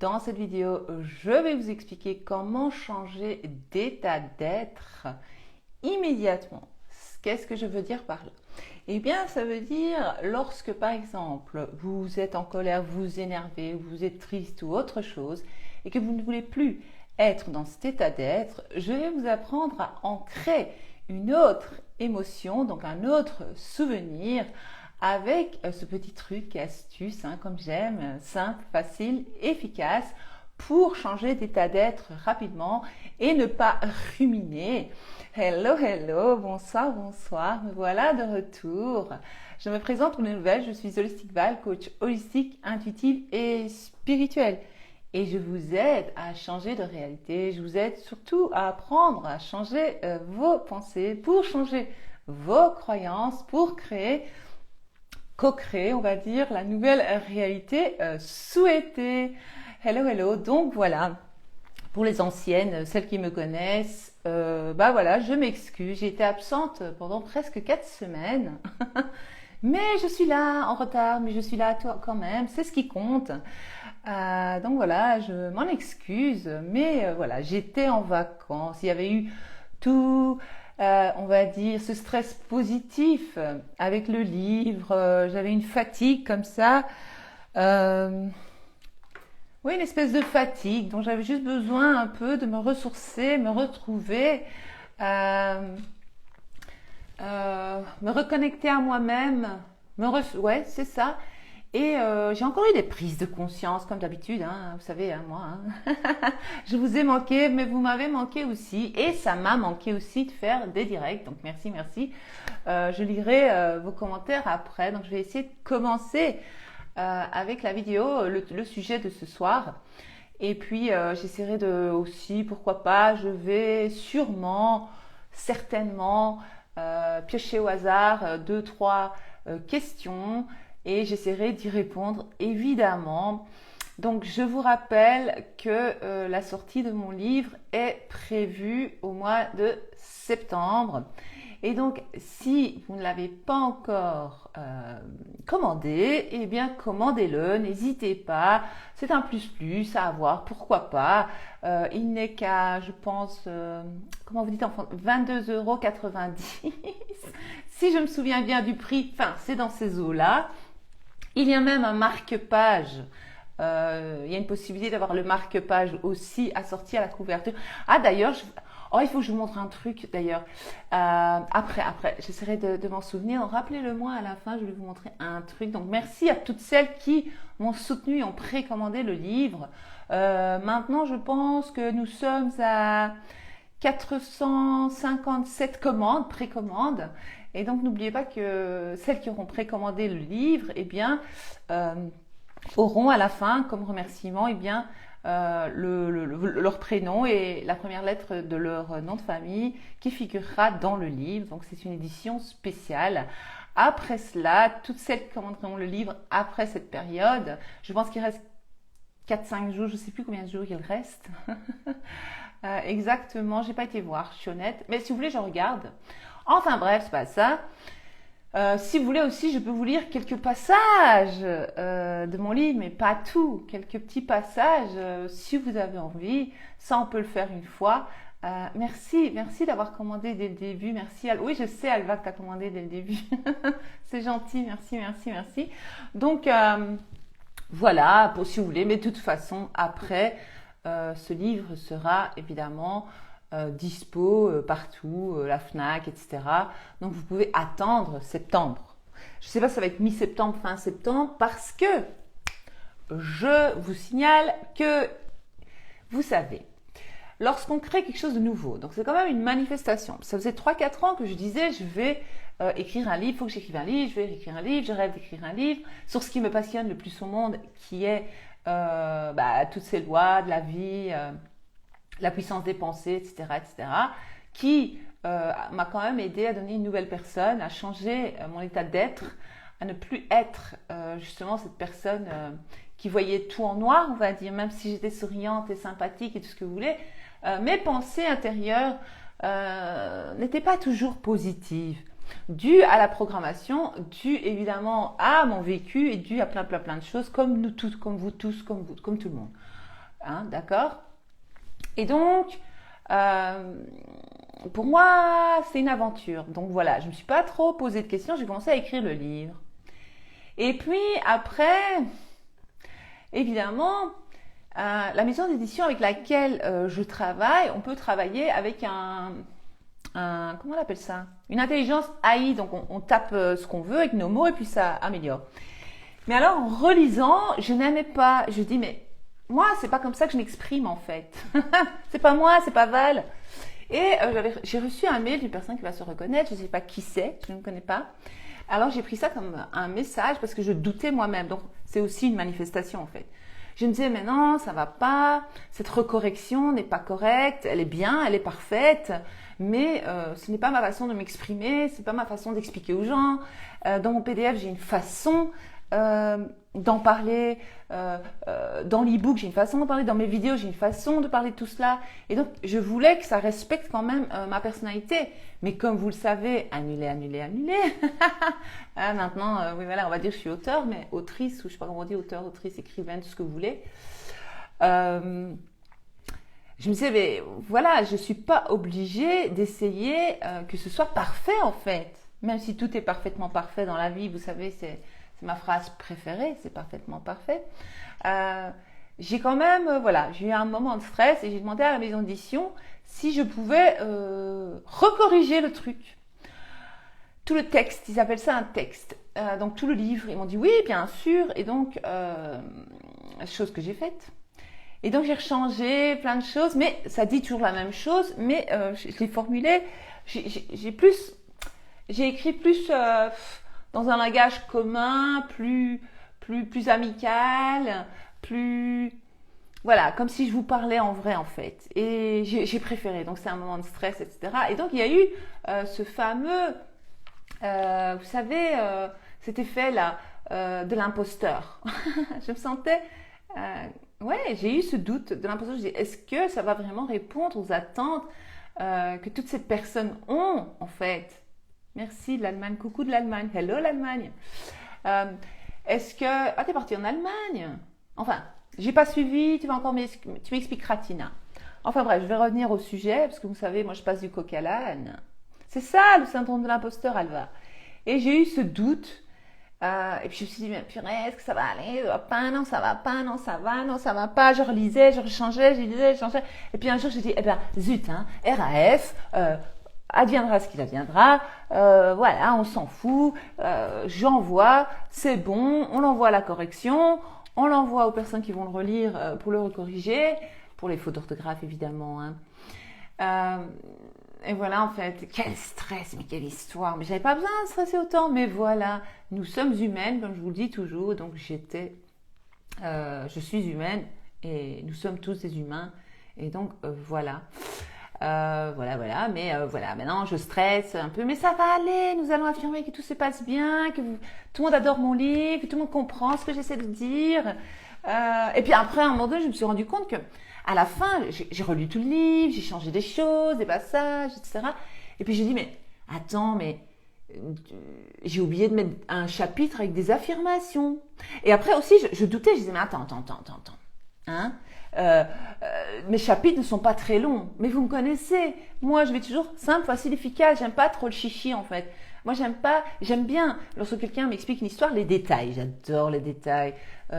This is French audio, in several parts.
Dans cette vidéo, je vais vous expliquer comment changer d'état d'être immédiatement. Qu'est-ce que je veux dire par là? Eh bien, ça veut dire lorsque, par exemple, vous êtes en colère, vous vous énervez, vous êtes triste ou autre chose, et que vous ne voulez plus être dans cet état d'être, je vais vous apprendre à ancrer une autre émotion, donc un autre souvenir, avec ce petit truc, astuce, comme j'aime, simple, facile, efficace, pour changer d'état d'être rapidement et ne pas ruminer. Hello, hello, bonsoir, bonsoir, me voilà de retour. Je me présente pour les nouvelles, je suis Holistic Val, coach holistique, intuitive et spirituelle. Et je vous aide à changer de réalité, je vous aide surtout à apprendre à changer vos pensées, pour changer vos croyances, pour co-créer, on va dire, la nouvelle réalité souhaitée. Hello, hello. Donc voilà, pour les anciennes, celles qui me connaissent, voilà, je m'excuse. J'ai été absente pendant presque 4 semaines. Mais je suis là en retard, mais je suis là quand même, c'est ce qui compte. Donc voilà, je m'en excuse, mais voilà, j'étais en vacances, il y avait eu tout, on va dire, ce stress positif avec le livre, j'avais une fatigue comme ça, oui, une espèce de fatigue, dont j'avais juste besoin un peu de me ressourcer, me retrouver, me reconnecter à moi-même, ouais, c'est ça. Et j'ai encore eu des prises de conscience, comme d'habitude, vous savez, moi. Je vous ai manqué, mais vous m'avez manqué aussi. Et ça m'a manqué aussi de faire des directs. Donc merci, merci. Je lirai vos commentaires après. Donc je vais essayer de commencer avec la vidéo, le sujet de ce soir. Et puis j'essaierai de aussi, pourquoi pas, je vais sûrement, certainement, piocher au hasard 2, 3 questions. Et j'essaierai d'y répondre évidemment. Donc je vous rappelle que la sortie de mon livre est prévue au mois de septembre. Et donc si vous ne l'avez pas encore commandé, eh bien commandez-le, n'hésitez pas. C'est un plus à avoir, pourquoi pas. Il n'est qu'à, je pense, comment vous dites en français, 22,90 €. Si je me souviens bien du prix, enfin c'est dans ces eaux-là. Il y a même un marque-page. Il y a une possibilité d'avoir le marque-page aussi assorti à la couverture. Ah d'ailleurs, il faut que je vous montre un truc d'ailleurs. Après, j'essaierai de m'en souvenir. Rappelez-le-moi à la fin, je vais vous montrer un truc. Donc merci à toutes celles qui m'ont soutenu et ont précommandé le livre. Maintenant, je pense que nous sommes à 457 commandes, précommandes. Et donc, n'oubliez pas que celles qui auront précommandé le livre, eh bien, auront à la fin, comme remerciement, eh bien, leur prénom et la première lettre de leur nom de famille qui figurera dans le livre. Donc, c'est une édition spéciale. Après cela, toutes celles qui commanderont le livre après cette période, je pense qu'il reste 4-5 jours, je ne sais plus combien de jours il reste. Exactement, j'ai pas été voir, je suis honnête. Mais si vous voulez, je regarde. Enfin bref, c'est pas ça. Si vous voulez aussi, je peux vous lire quelques passages de mon livre, mais pas tout. Quelques petits passages, si vous avez envie. Ça, on peut le faire une fois. Merci d'avoir commandé dès le début. Merci. Oui, je sais, Alva, que tu as commandé dès le début. C'est gentil, merci. Donc, voilà, si vous voulez. Mais de toute façon, après, ce livre sera évidemment dispo partout, la FNAC, etc. Donc vous pouvez attendre septembre. Je ne sais pas si ça va être mi-septembre, fin septembre, parce que je vous signale que, vous savez, lorsqu'on crée quelque chose de nouveau, donc c'est quand même une manifestation. Ça faisait 3-4 ans que je disais, je vais écrire un livre, il faut que j'écrive un livre, je vais écrire un livre, je rêve d'écrire un livre, sur ce qui me passionne le plus au monde, qui est toutes ces lois de la vie, la puissance des pensées, etc., qui m'a quand même aidé à donner une nouvelle personne, à changer mon état d'être, à ne plus être justement cette personne qui voyait tout en noir, on va dire, même si j'étais souriante et sympathique et tout ce que vous voulez, mes pensées intérieures n'étaient pas toujours positives. dû à la programmation, dû évidemment à mon vécu et dû à plein de choses, comme nous tous, comme vous tous, comme tout le monde. Hein, d'accord? Et donc, pour moi, c'est une aventure. Donc voilà, je ne me suis pas trop posé de questions, j'ai commencé à écrire le livre. Et puis après, évidemment, la maison d'édition avec laquelle je travaille, on peut travailler avec comment on appelle ça? Une intelligence AI, donc on tape ce qu'on veut avec nos mots et puis ça améliore. Mais alors, en relisant, je n'aimais pas, je dis, mais moi, c'est pas comme ça que je m'exprime en fait. C'est pas moi, c'est pas Val. Et j'ai reçu un mail d'une personne qui va se reconnaître, je ne sais pas qui c'est, je ne connais pas. Alors j'ai pris ça comme un message parce que je doutais moi-même. Donc c'est aussi une manifestation en fait. Je me disais mais non, ça va pas, cette recorrection n'est pas correcte, elle est bien, elle est parfaite, mais ce n'est pas ma façon de m'exprimer, c'est pas ma façon d'expliquer aux gens. Dans mon PDF, j'ai une façon d'en parler, dans l'e-book, j'ai une façon d'en parler, dans mes vidéos, j'ai une façon de parler de tout cela. Et donc, je voulais que ça respecte quand même ma personnalité. Mais comme vous le savez, annulé. Maintenant, oui, voilà, on va dire que je suis auteur, mais autrice, ou je sais pas comment on dit, auteur, autrice, écrivaine, tout ce que vous voulez. Je me disais, mais voilà, je suis pas obligée d'essayer que ce soit parfait en fait. Même si tout est parfaitement parfait dans la vie, vous savez, c'est ma phrase préférée, c'est parfaitement parfait. J'ai quand même, voilà, j'ai eu un moment de stress et j'ai demandé à la maison d'édition si je pouvais recorriger le truc. Tout le texte, ils appellent ça un texte. Donc tout le livre, ils m'ont dit oui, bien sûr. Et donc, chose que j'ai faite. Et donc j'ai rechangé plein de choses, mais ça dit toujours la même chose, mais je l'ai formulé, j'ai écrit plus dans un langage commun, plus amical, plus voilà, comme si je vous parlais en vrai en fait. Et j'ai préféré, donc c'est un moment de stress, etc. Et donc il y a eu ce fameux, vous savez, cet effet là de l'imposteur. Je me sentais, ouais, j'ai eu ce doute de l'imposteur. Je dis, est-ce que ça va vraiment répondre aux attentes que toutes ces personnes ont en fait? Merci de l'Allemagne, coucou de l'Allemagne, hello l'Allemagne. Est-ce que... Ah, t'es partie en Allemagne? Enfin, j'ai pas suivi, tu m'expliqueras Tina. Enfin bref, je vais revenir au sujet, parce que vous savez, moi je passe du coq à l'âne. C'est ça le syndrome de l'imposteur, Alva. Et j'ai eu ce doute, et puis je me suis dit, mais purée, est-ce que ça va aller? Ça va pas, non, ça va pas, non, ça va, non, ça va pas. Je relisais, je rechangeais, je lisais, je changeais. Et puis un jour, j'ai dit, eh ben, zut, hein, RAF, adviendra ce qu'il adviendra, voilà, on s'en fout, j'envoie, c'est bon, on l'envoie à la correction, on l'envoie aux personnes qui vont le relire pour le recorriger, pour les fautes d'orthographe évidemment. Hein. Et voilà en fait, quel stress, mais quelle histoire, mais j'avais pas besoin de stresser autant, mais voilà, nous sommes humaines, comme je vous le dis toujours, donc je suis humaine et nous sommes tous des humains, et donc voilà. Voilà, mais voilà, maintenant je stresse un peu, mais ça va aller, nous allons affirmer que tout se passe bien, tout le monde adore mon livre, que tout le monde comprend ce que j'essaie de dire. Et puis après, à un moment donné, je me suis rendu compte que à la fin, j'ai relu tout le livre, j'ai changé des choses, des passages, etc. Et puis j'ai dit, mais attends, mais j'ai oublié de mettre un chapitre avec des affirmations. Et après aussi, je doutais, je disais, mais attends. Hein? Mes chapitres ne sont pas très longs, mais vous me connaissez. Moi, je vais toujours simple, facile, efficace. J'aime pas trop le chichi en fait. Moi, j'aime bien lorsque quelqu'un m'explique une histoire, les détails. J'adore les détails.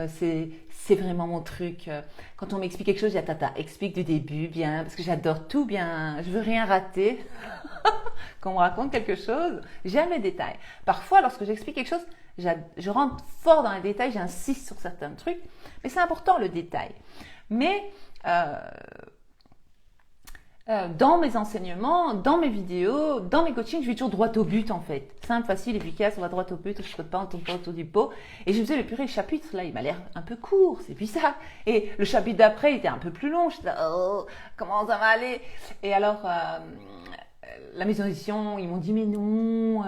C'est vraiment mon truc. Quand on m'explique quelque chose, je dis tata, explique du début bien, parce que j'adore tout bien. Je veux rien rater. Quand on me raconte quelque chose, j'aime les détails. Parfois, lorsque j'explique quelque chose, je rentre fort dans les détails, j'insiste sur certains trucs, mais c'est important le détail. Mais dans mes enseignements, dans mes vidéos, dans mes coachings, je vais toujours droit au but en fait. Simple, facile, efficace, on va droit au but, je ne saute pas, on tourne pas autour du pot. Et je me disais, mais purée, le chapitre là, il m'a l'air un peu court, c'est bizarre. Et le chapitre d'après, il était un peu plus long. Je disais, oh, comment ça va aller? Et alors, la maison d'édition, ils m'ont dit, mais non,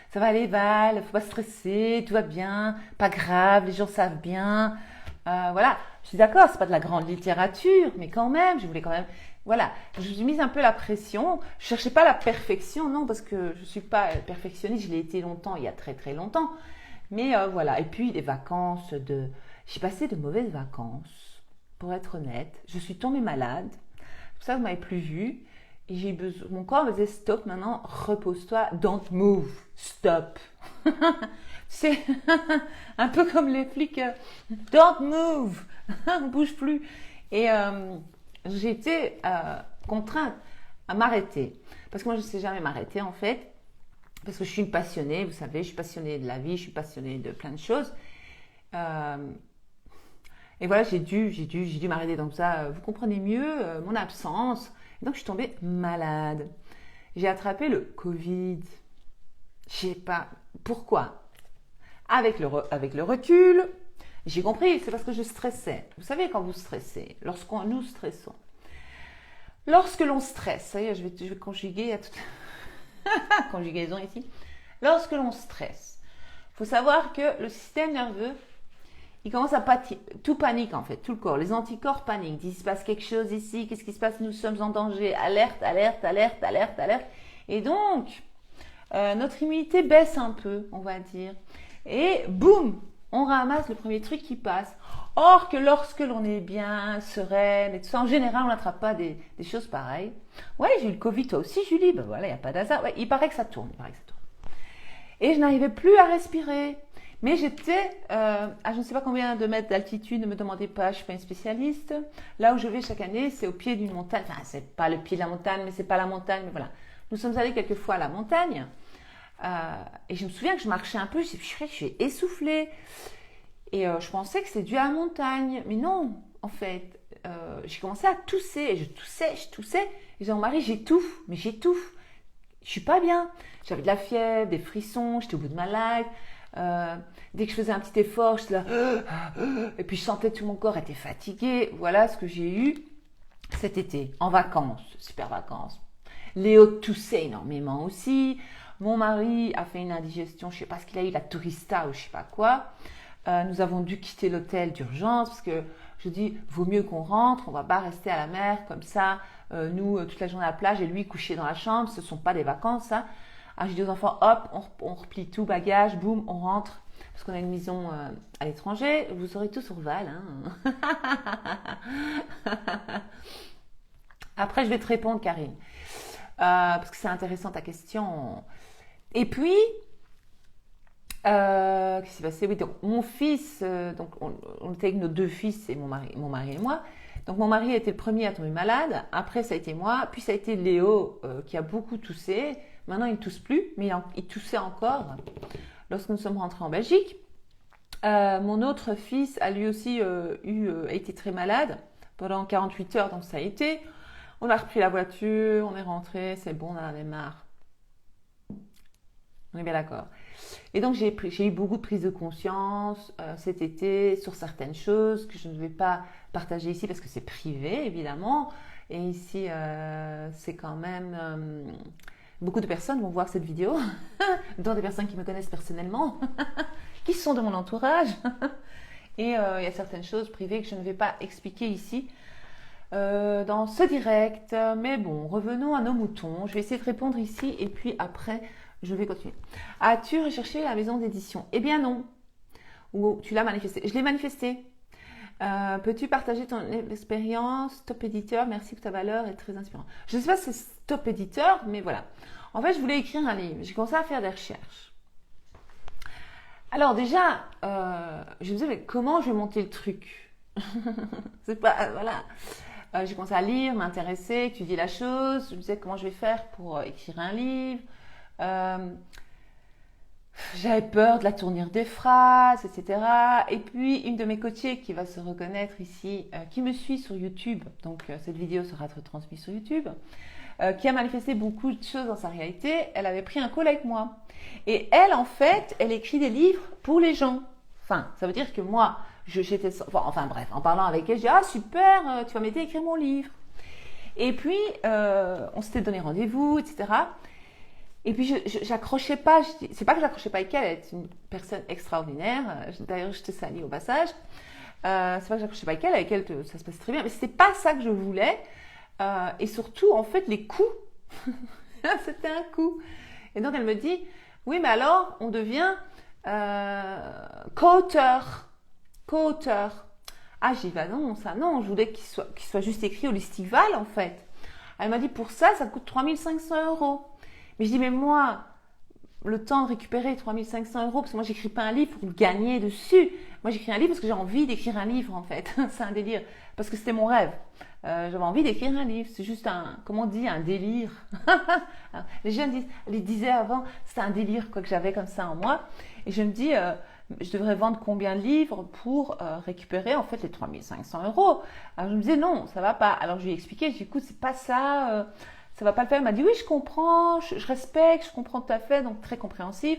ça va aller Val, faut pas stresser, tout va bien, pas grave, les gens savent bien. Voilà, je suis d'accord, c'est pas de la grande littérature, mais quand même, je voulais quand même. Voilà, je me suis mise un peu la pression. Je cherchais pas la perfection, non, parce que je suis pas perfectionniste. Je l'ai été longtemps, il y a très très longtemps. Mais voilà, et puis les vacances de. J'ai passé de mauvaises vacances, pour être honnête. Je suis tombée malade. C'est pour ça que vous m'avez plus vue. Et j'ai besoin. Mon corps me disait stop maintenant, repose-toi, don't move, stop. C'est un peu comme les flics, don't move, on bouge plus. Et j'ai été contrainte à m'arrêter. Parce que moi, je ne sais jamais m'arrêter en fait. Parce que je suis une passionnée, vous savez, je suis passionnée de la vie, je suis passionnée de plein de choses. Et voilà, j'ai dû m'arrêter. Donc ça, vous comprenez mieux mon absence. Et donc, je suis tombée malade. J'ai attrapé le Covid. Je sais pas pourquoi. Avec le recul, j'ai compris, c'est parce que je stressais. Vous savez, quand vous stressez, nous stressons. Lorsque l'on stresse, ça y est, je vais conjuguer à toute conjugaison ici. Lorsque l'on stresse, il faut savoir que le système nerveux, il commence à tout panique en fait, tout le corps. Les anticorps paniquent. Il se passe quelque chose ici, qu'est-ce qui se passe? Nous sommes en danger. Alerte, alerte, alerte, alerte, alerte. Et donc, notre immunité baisse un peu, on va dire. Et boum, on ramasse le premier truc qui passe. Or que lorsque l'on est bien, sereine et tout ça, en général, on n'attrape pas des choses pareilles. Ouais, j'ai eu le Covid, toi aussi, Julie. Ben voilà, il n'y a pas d'hasard. Ouais, il paraît que ça tourne, Et je n'arrivais plus à respirer. Mais j'étais à je ne sais pas combien de mètres d'altitude, ne me demandez pas, je ne suis pas une spécialiste. Là où je vais chaque année, c'est au pied d'une montagne. Enfin, c'est pas le pied de la montagne, mais c'est pas la montagne, mais voilà. Nous sommes allés quelques fois à la montagne. Et je me souviens que je marchais un peu, je suis essoufflée. Et je pensais que c'est dû à la montagne. Mais non, en fait. J'ai commencé à tousser. Et je toussais. Et j'ai dit à mon mari, j'étouffe. Mais j'étouffe. Je suis pas bien. J'avais de la fièvre, des frissons, j'étais au bout de ma life. Dès que je faisais un petit effort, j'étais là. Et puis je sentais tout mon corps était fatigué. Voilà ce que j'ai eu cet été, en vacances. Super vacances. Léo toussait énormément aussi. Mon mari a fait une indigestion, je ne sais pas ce qu'il a eu, la tourista ou je ne sais pas quoi. Nous avons dû quitter l'hôtel d'urgence parce que je dis, vaut mieux qu'on rentre, on ne va pas rester à la mer comme ça. Nous, toute la journée à la plage et lui couché dans la chambre, ce ne sont pas des vacances, ça. Ah, j'ai dit aux enfants, hop, on replie tout bagage, boum, on rentre. Parce qu'on a une maison à l'étranger, vous aurez tout sur Val. Hein. Après, je vais te répondre, Karine. Parce que c'est intéressant ta question. Et puis, qu'est-ce qui s'est passé? Oui, donc mon fils, donc on était avec nos deux fils, et mon mari et moi. Donc mon mari a été le premier à tomber malade. Après, ça a été moi. Puis ça a été Léo qui a beaucoup toussé. Maintenant, il ne tousse plus, mais il toussait encore lorsque nous sommes rentrés en Belgique. Mon autre fils a lui aussi a été très malade pendant 48 heures, donc ça a été. On a repris la voiture, on est rentré, c'est bon, on en avait marre. On est bien d'accord. Et donc, j'ai eu beaucoup de prise de conscience cet été sur certaines choses que je ne vais pas partager ici parce que c'est privé, évidemment. Et ici, c'est quand même... beaucoup de personnes vont voir cette vidéo, dont des personnes qui me connaissent personnellement, qui sont de mon entourage. Et il y a certaines choses privées que je ne vais pas expliquer ici dans ce direct. Mais bon, revenons à nos moutons. Je vais essayer de répondre ici et puis après... je vais continuer. As-tu recherché la maison d'édition? Eh bien non. Ou tu l'as manifesté. Je l'ai manifesté. Peux-tu partager ton expérience? Top éditeur, merci pour ta valeur est très inspirant. Je ne sais pas si c'est top éditeur, mais voilà. En fait, je voulais écrire un livre. J'ai commencé à faire des recherches. Alors déjà, je me disais, mais comment je vais monter le truc? C'est pas... voilà. J'ai commencé à lire, m'intéresser, étudier la chose. Je me disais, comment je vais faire pour écrire un livre? J'avais peur de la tournure des phrases, etc. Et puis, une de mes coachées qui va se reconnaître ici, qui me suit sur YouTube, donc cette vidéo sera retransmise sur YouTube, qui a manifesté beaucoup de choses dans sa réalité, elle avait pris un call avec moi. Et elle, en fait, elle écrit des livres pour les gens. Enfin, ça veut dire que moi, j'étais... Enfin bref, en parlant avec elle, j'ai dit « Ah super, tu vas m'aider à écrire mon livre ». Et puis, on s'était donné rendez-vous, etc. Et puis, j'accrochais pas, c'est pas que j'accrochais pas avec elle, elle est une personne extraordinaire. D'ailleurs, je te salue au passage. C'est pas que j'accrochais pas avec elle, ça se passe très bien, mais c'était pas ça que je voulais. Et surtout, en fait, les coûts, c'était un coût. Et donc, elle me dit, oui, mais alors, on devient co-auteur. Co-auteur. Ah, j'ai dit, bah non, ça, non, je voulais qu'il soit juste écrit au Listival, en fait. Elle m'a dit, pour ça coûte 3 500 €. Mais je dis, mais moi, le temps de récupérer 3 500 €, parce que moi, j'écris pas un livre pour gagner dessus. Moi, j'écris un livre parce que j'ai envie d'écrire un livre, en fait. C'est un délire. Parce que c'était mon rêve. J'avais envie d'écrire un livre. C'est juste comment on dit, un délire. Les jeunes disaient avant, c'était un délire, quoi, que j'avais comme ça en moi. Et je me dis, je devrais vendre combien de livres pour récupérer, en fait, les 3 500 €. Alors, je me disais, non, ça va pas. Alors, je lui ai expliqué, je lui ai dit, écoute, c'est pas ça, ça va pas le faire. Elle m'a dit, oui, je comprends, je respecte, je comprends tout à fait, donc très compréhensif.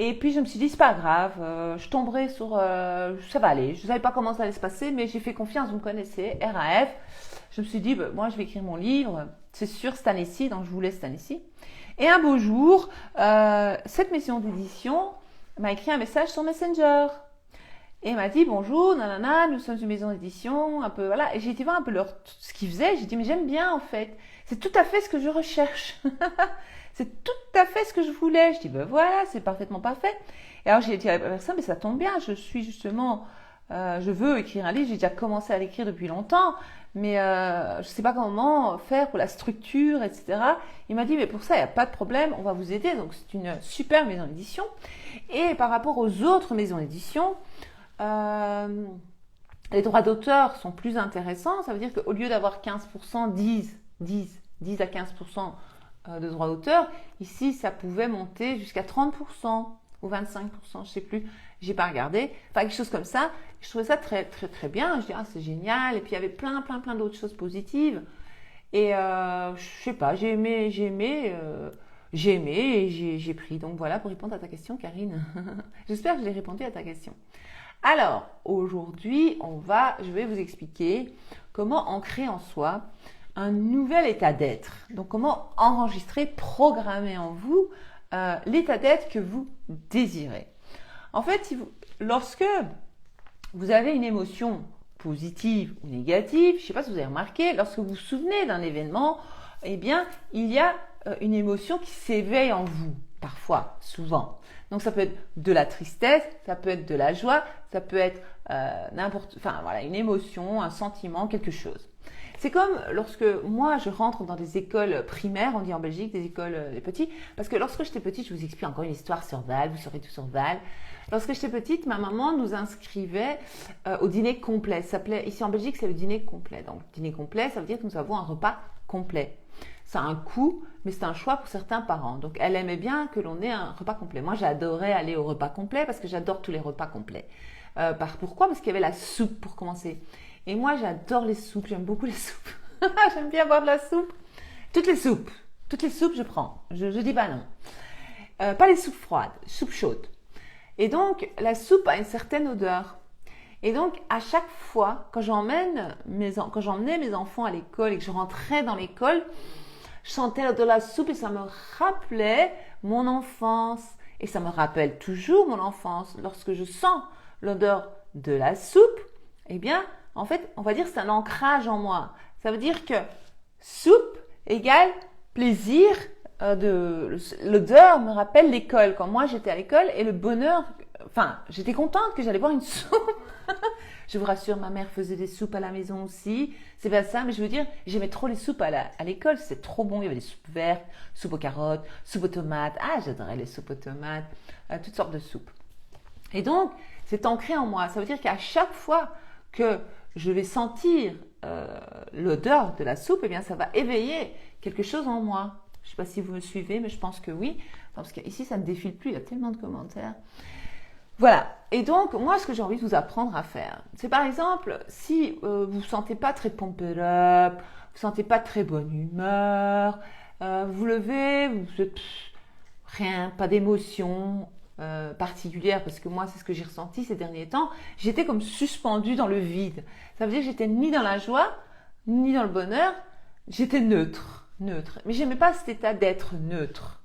Et puis je me suis dit, c'est pas grave, je tomberai sur... ça va aller. Je ne savais pas comment ça allait se passer, mais j'ai fait confiance, vous me connaissez, RAF. Je me suis dit, moi je vais écrire mon livre, c'est sûr cette année-ci, donc je voulais cette année-ci. Et un beau jour, cette maison d'édition m'a écrit un message sur Messenger. Et elle m'a dit, bonjour, nanana, nous sommes une maison d'édition, un peu, voilà. Et j'ai été voir un peu ce qu'ils faisaient, j'ai dit, mais j'aime bien en fait. C'est tout à fait ce que je recherche. C'est tout à fait ce que je voulais. Je dis, ben voilà, c'est parfaitement parfait. Et alors, j'ai dit à la personne, mais ça tombe bien, je suis justement, je veux écrire un livre, j'ai déjà commencé à l'écrire depuis longtemps, mais je ne sais pas comment faire pour la structure, etc. Il m'a dit, mais pour ça, il n'y a pas de problème, on va vous aider. Donc, c'est une super maison d'édition. Et par rapport aux autres maisons d'édition, les droits d'auteur sont plus intéressants. Ça veut dire qu'au lieu d'avoir 15%, 10 à 15% de droits d'auteur, ici ça pouvait monter jusqu'à 30% ou 25%, je ne sais plus, j'ai pas regardé, enfin quelque chose comme ça. Je trouvais ça très très très bien. Je dis, ah, c'est génial. Et puis il y avait plein d'autres choses positives. Et je sais pas, j'ai aimé et j'ai pris. Donc voilà pour répondre à ta question, Karine. J'espère que j'ai répondu à ta question. Alors aujourd'hui, je vais vous expliquer comment ancrer en soi un nouvel état d'être. Donc, comment enregistrer, programmer en vous l'état d'être que vous désirez. En fait, lorsque vous avez une émotion positive ou négative, je ne sais pas si vous avez remarqué, lorsque vous vous souvenez d'un événement, eh bien, il y a une émotion qui s'éveille en vous, parfois, souvent. Donc, ça peut être de la tristesse, ça peut être de la joie, ça peut être une émotion, un sentiment, quelque chose. C'est comme lorsque moi je rentre dans des écoles primaires, on dit en Belgique, des écoles des petits, parce que lorsque j'étais petite, je vous explique encore une histoire sur Val, vous saurez tout sur Val. Lorsque j'étais petite, ma maman nous inscrivait au dîner complet. Ça s'appelait, ici en Belgique, c'est le dîner complet. Donc, dîner complet, ça veut dire que nous avons un repas complet. Ça a un coût, mais c'est un choix pour certains parents. Donc, elle aimait bien que l'on ait un repas complet. Moi, j'adorais aller au repas complet parce que j'adore tous les repas complets. Pourquoi ? Parce qu'il y avait la soupe pour commencer. Et moi, j'adore les soupes, j'aime beaucoup les soupes. J'aime bien boire de la soupe. Toutes les soupes, je prends. Je dis pas non. Pas les soupes froides, soupes chaudes. Et donc, la soupe a une certaine odeur. Et donc, à chaque fois, quand j'emmenais mes enfants à l'école et que je rentrais dans l'école, je sentais l'odeur de la soupe et ça me rappelait mon enfance. Et ça me rappelle toujours mon enfance. Lorsque je sens l'odeur de la soupe, eh bien, en fait, on va dire que c'est un ancrage en moi. Ça veut dire que soupe égale plaisir. L'odeur me rappelle l'école. Quand moi j'étais à l'école et le bonheur, j'étais contente que j'allais boire une soupe. Je vous rassure, ma mère faisait des soupes à la maison aussi. C'est pas ça, mais je veux dire, j'aimais trop les soupes à l'école. C'était trop bon. Il y avait des soupes vertes, soupe aux carottes, soupe aux tomates. Ah, j'adorais les soupes aux tomates, toutes sortes de soupes. Et donc, c'est ancré en moi. Ça veut dire qu'à chaque fois que je vais sentir l'odeur de la soupe, eh bien, ça va éveiller quelque chose en moi. Je ne sais pas si vous me suivez, mais je pense que oui. Parce qu'ici, ça ne défile plus, il y a tellement de commentaires. Voilà. Et donc, moi, ce que j'ai envie de vous apprendre à faire, c'est par exemple, si vous ne vous sentez pas très pumped up, vous ne sentez pas très bonne humeur, vous levez, vous êtes rien, pas d'émotion particulière, parce que moi, c'est ce que j'ai ressenti ces derniers temps. J'étais comme suspendue dans le vide. Ça veut dire que j'étais ni dans la joie, ni dans le bonheur. J'étais neutre. Mais j'aimais pas cet état d'être neutre.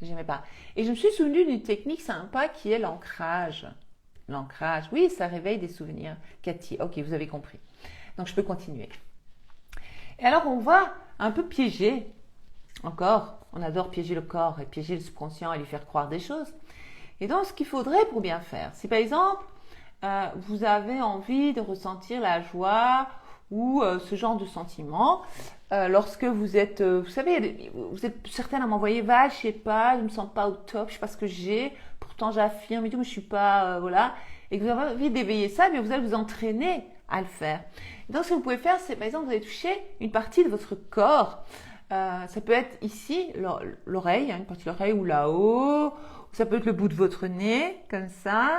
J'aimais pas. Et je me suis souvenue d'une technique sympa qui est l'ancrage. L'ancrage, oui, ça réveille des souvenirs. Cathy, ok, vous avez compris. Donc, je peux continuer. Et alors, on va un peu piéger, encore, on adore piéger le corps et piéger le subconscient et lui faire croire des choses. Et donc, ce qu'il faudrait pour bien faire, si par exemple, vous avez envie de ressentir la joie ou ce genre de sentiment, lorsque vous êtes, vous savez, vous êtes certaine à m'envoyer, Val, je sais pas, je me sens pas au top, je sais pas ce que j'ai, pourtant j'affirme et tout, mais je suis pas, voilà, et que vous avez envie d'éveiller ça, mais vous allez vous entraîner à le faire. Et donc, ce que vous pouvez faire, c'est par exemple, vous allez toucher une partie de votre corps. Ça peut être ici, l'oreille, une partie de l'oreille ou là-haut. Ça peut être le bout de votre nez, comme ça.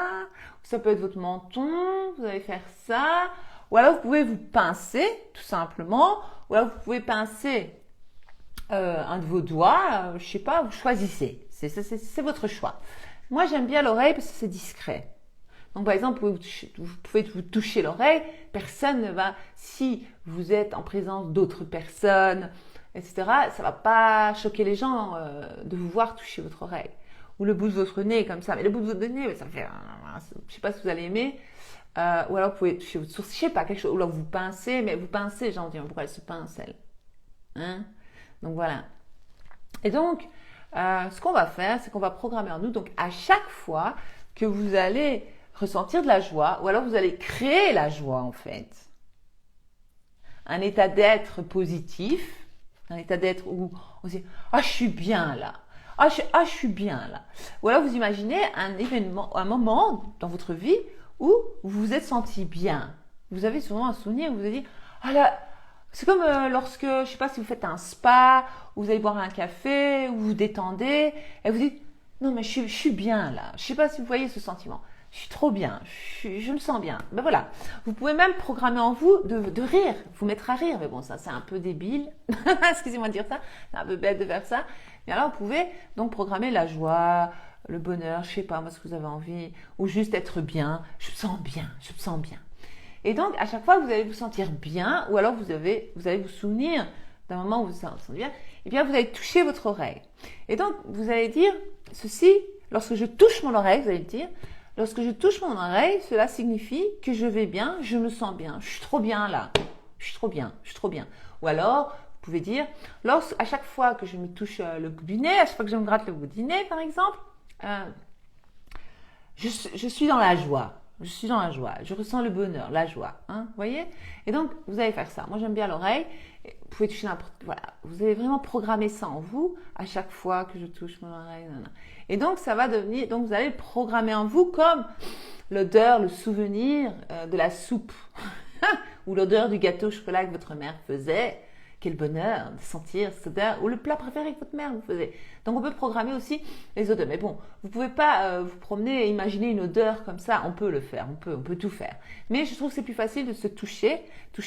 Ça peut être votre menton, vous allez faire ça. Ou alors, vous pouvez vous pincer, tout simplement. Ou alors, vous pouvez pincer un de vos doigts. Je sais pas, vous choisissez. C'est votre choix. Moi, j'aime bien l'oreille parce que c'est discret. Donc, par exemple, vous pouvez vous toucher l'oreille. Personne ne va, si vous êtes en présence d'autres personnes, etc., ça va pas choquer les gens de vous voir toucher votre oreille. Ou le bout de votre nez, comme ça. Mais le bout de votre nez, ça fait, je sais pas si vous allez aimer. Ou alors, vous pouvez toucher votre sourcil, je sais pas, quelque chose. Ou alors, vous pincez, mais vous pincez, les gens disent, pourquoi elle se pince, elle? Hein? Donc, voilà. Et donc, ce qu'on va faire, c'est qu'on va programmer en nous. Donc, à chaque fois que vous allez ressentir de la joie, ou alors vous allez créer la joie, en fait. Un état d'être positif, un état d'être où on se dit « Ah, je suis bien là !» je suis bien là. Ou alors vous imaginez un événement, un moment dans votre vie où vous vous êtes senti bien. Vous avez souvent un souvenir où vous vous dites « Ah là !» C'est comme lorsque, je sais pas si vous faites un spa, ou vous allez boire un café, ou vous vous détendez, et vous dites « Non mais je suis bien là !» Je sais pas si vous voyez ce sentiment. Je suis trop bien, je me sens bien. Ben voilà, vous pouvez même programmer en vous de rire, vous mettre à rire. Mais bon, ça c'est un peu débile, excusez-moi de dire ça, c'est un peu bête de faire ça. Mais alors vous pouvez donc programmer la joie, le bonheur, je sais pas moi ce que vous avez envie, ou juste être bien, je me sens bien, je me sens bien. Et donc à chaque fois vous allez vous sentir bien, ou alors vous allez vous souvenir d'un moment où vous vous sentez bien, et bien vous allez toucher votre oreille. Et donc vous allez dire ceci, lorsque je touche mon oreille, vous allez dire, lorsque je touche mon oreille, cela signifie que je vais bien, je me sens bien, je suis trop bien là, je suis trop bien, je suis trop bien. Ou alors, vous pouvez dire, à chaque fois que je me touche le bout du nez, à chaque fois que je me gratte le bout du nez, par exemple, je suis dans la joie. Je suis dans la joie. Je ressens le bonheur, la joie. Hein, vous voyez? Et donc, vous allez faire ça. Moi, j'aime bien l'oreille. Vous pouvez toucher n'importe... Voilà. Vous allez vraiment programmer ça en vous à chaque fois que je touche mon oreille. Et donc, ça va devenir... Donc, vous allez le programmer en vous comme l'odeur, le souvenir de la soupe. Ou l'odeur du gâteau au chocolat que votre mère faisait. Quel bonheur de sentir cette odeur. Ou le plat préféré que votre mère vous faisait. Donc, on peut programmer aussi les odeurs. Mais bon, vous pouvez pas vous promener et imaginer une odeur comme ça. On peut le faire. On peut tout faire. Mais je trouve que c'est plus facile de se toucher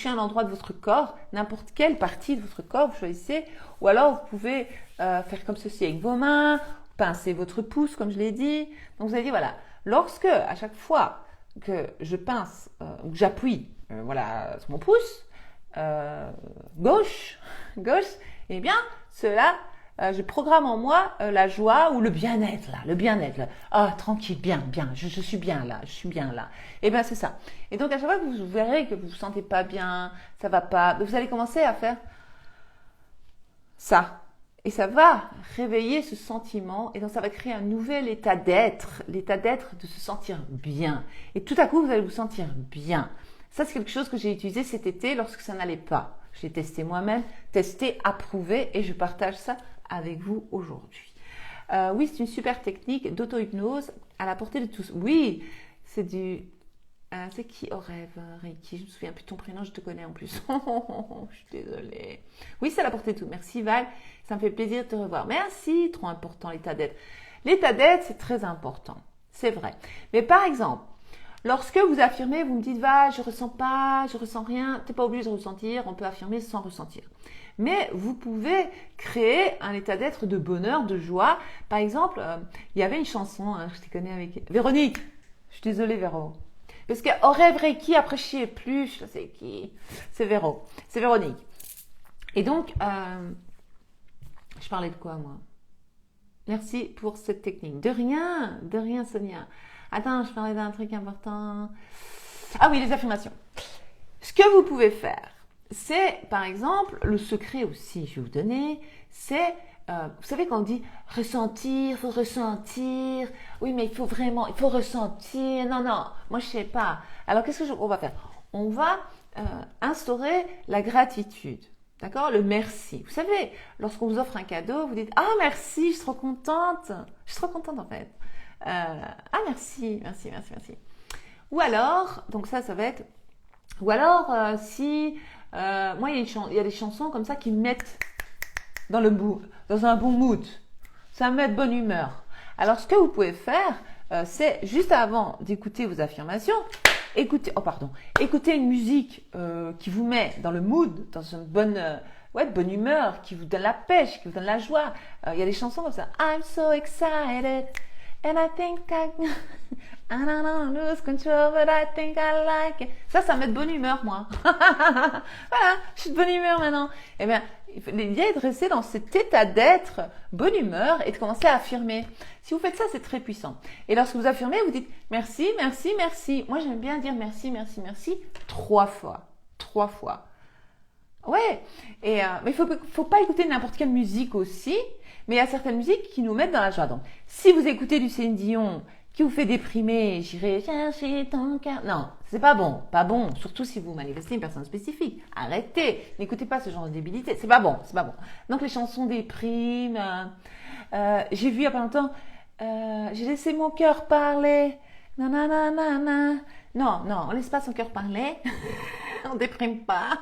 un endroit de votre corps, n'importe quelle partie de votre corps, vous choisissez. Ou alors, vous pouvez faire comme ceci avec vos mains, pincer votre pouce, comme je l'ai dit. Donc, vous allez dire, voilà, lorsque, à chaque fois que je pince ou que j'appuie voilà, sur mon pouce, gauche, eh bien, cela, je programme en moi la joie ou le bien-être là, le bien-être là. Ah, tranquille, bien, je suis bien là, je suis bien là. Et bien, c'est ça. Et donc, à chaque fois que vous verrez que vous vous sentez pas bien, ça va pas, vous allez commencer à faire ça. Et ça va réveiller ce sentiment et donc ça va créer un nouvel état d'être de se sentir bien. Et tout à coup, vous allez vous sentir bien. Ça, c'est quelque chose que j'ai utilisé cet été lorsque ça n'allait pas. Je l'ai testé moi-même, testé, approuvé et je partage ça avec vous aujourd'hui. Oui, c'est une super technique d'auto-hypnose à la portée de tous. Oui, c'est du... c'est qui au rêve, Reiki? Je me souviens plus de ton prénom, je te connais en plus. Je suis désolée. Oui, c'est à la portée de tous. Merci Val, ça me fait plaisir de te revoir. Merci, trop important l'état d'être. L'état d'être, c'est très important, c'est vrai. Mais par exemple, lorsque vous affirmez, vous me dites, va, je ressens pas, je ressens rien, t'es pas obligé de ressentir, on peut affirmer sans ressentir. Mais vous pouvez créer un état d'être de bonheur, de joie. Par exemple, il y avait une chanson, hein, je te connais avec Véronique. Je suis désolée, Véro. Parce qu'au rêve Reiki, après je sais plus, je sais qui. C'est Véro. C'est Véronique. Et donc, je parlais de quoi, moi? Merci pour cette technique. De rien, Sonia. Attends, je parlais d'un truc important. Ah oui, les affirmations. Ce que vous pouvez faire, c'est, par exemple, le secret aussi, je vais vous donner, c'est, vous savez quand on dit ressentir, faut ressentir, oui mais il faut vraiment, il faut ressentir, non, non, moi je sais pas. Alors qu'est-ce qu'on va faire? On va instaurer la gratitude. D'accord? Le merci. Vous savez, lorsqu'on vous offre un cadeau, vous dites ah merci, je suis trop contente. Je suis trop contente en fait. Ah merci, merci, merci, merci. Ou alors, donc ça va être. Ou alors, si moi il y a des chansons comme ça qui me mettent dans un bon mood. Ça me met de bonne humeur. Alors ce que vous pouvez faire, c'est juste avant d'écouter vos affirmations, écoutez une musique qui vous met dans le mood, dans une bonne humeur, qui vous donne la pêche, qui vous donne la joie. Il y a des chansons comme ça. I'm so excited and I think I don't lose control but I think I like it. Ça me met de bonne humeur, moi. Voilà, je suis de bonne humeur maintenant. Eh bien, l'idée est de rester dans cet état d'être, bonne humeur, et de commencer à affirmer. Si vous faites ça, c'est très puissant. Et lorsque vous affirmez, vous dites merci, merci, merci. Moi, j'aime bien dire merci, merci, merci 3 fois. 3 fois. Ouais. Et mais faut pas écouter n'importe quelle musique aussi. Mais il y a certaines musiques qui nous mettent dans la joie. Donc, si vous écoutez du Céline Dion qui vous fait déprimer, j'irai chercher ton cœur. Non, c'est pas bon, pas bon. Surtout si vous manifestez une personne spécifique. Arrêtez, n'écoutez pas ce genre de débilité. C'est pas bon, c'est pas bon. Donc les chansons dépriment. J'ai vu il y a pas longtemps, j'ai laissé mon cœur parler. Nanana. Non, on laisse pas son cœur parler. On déprime pas.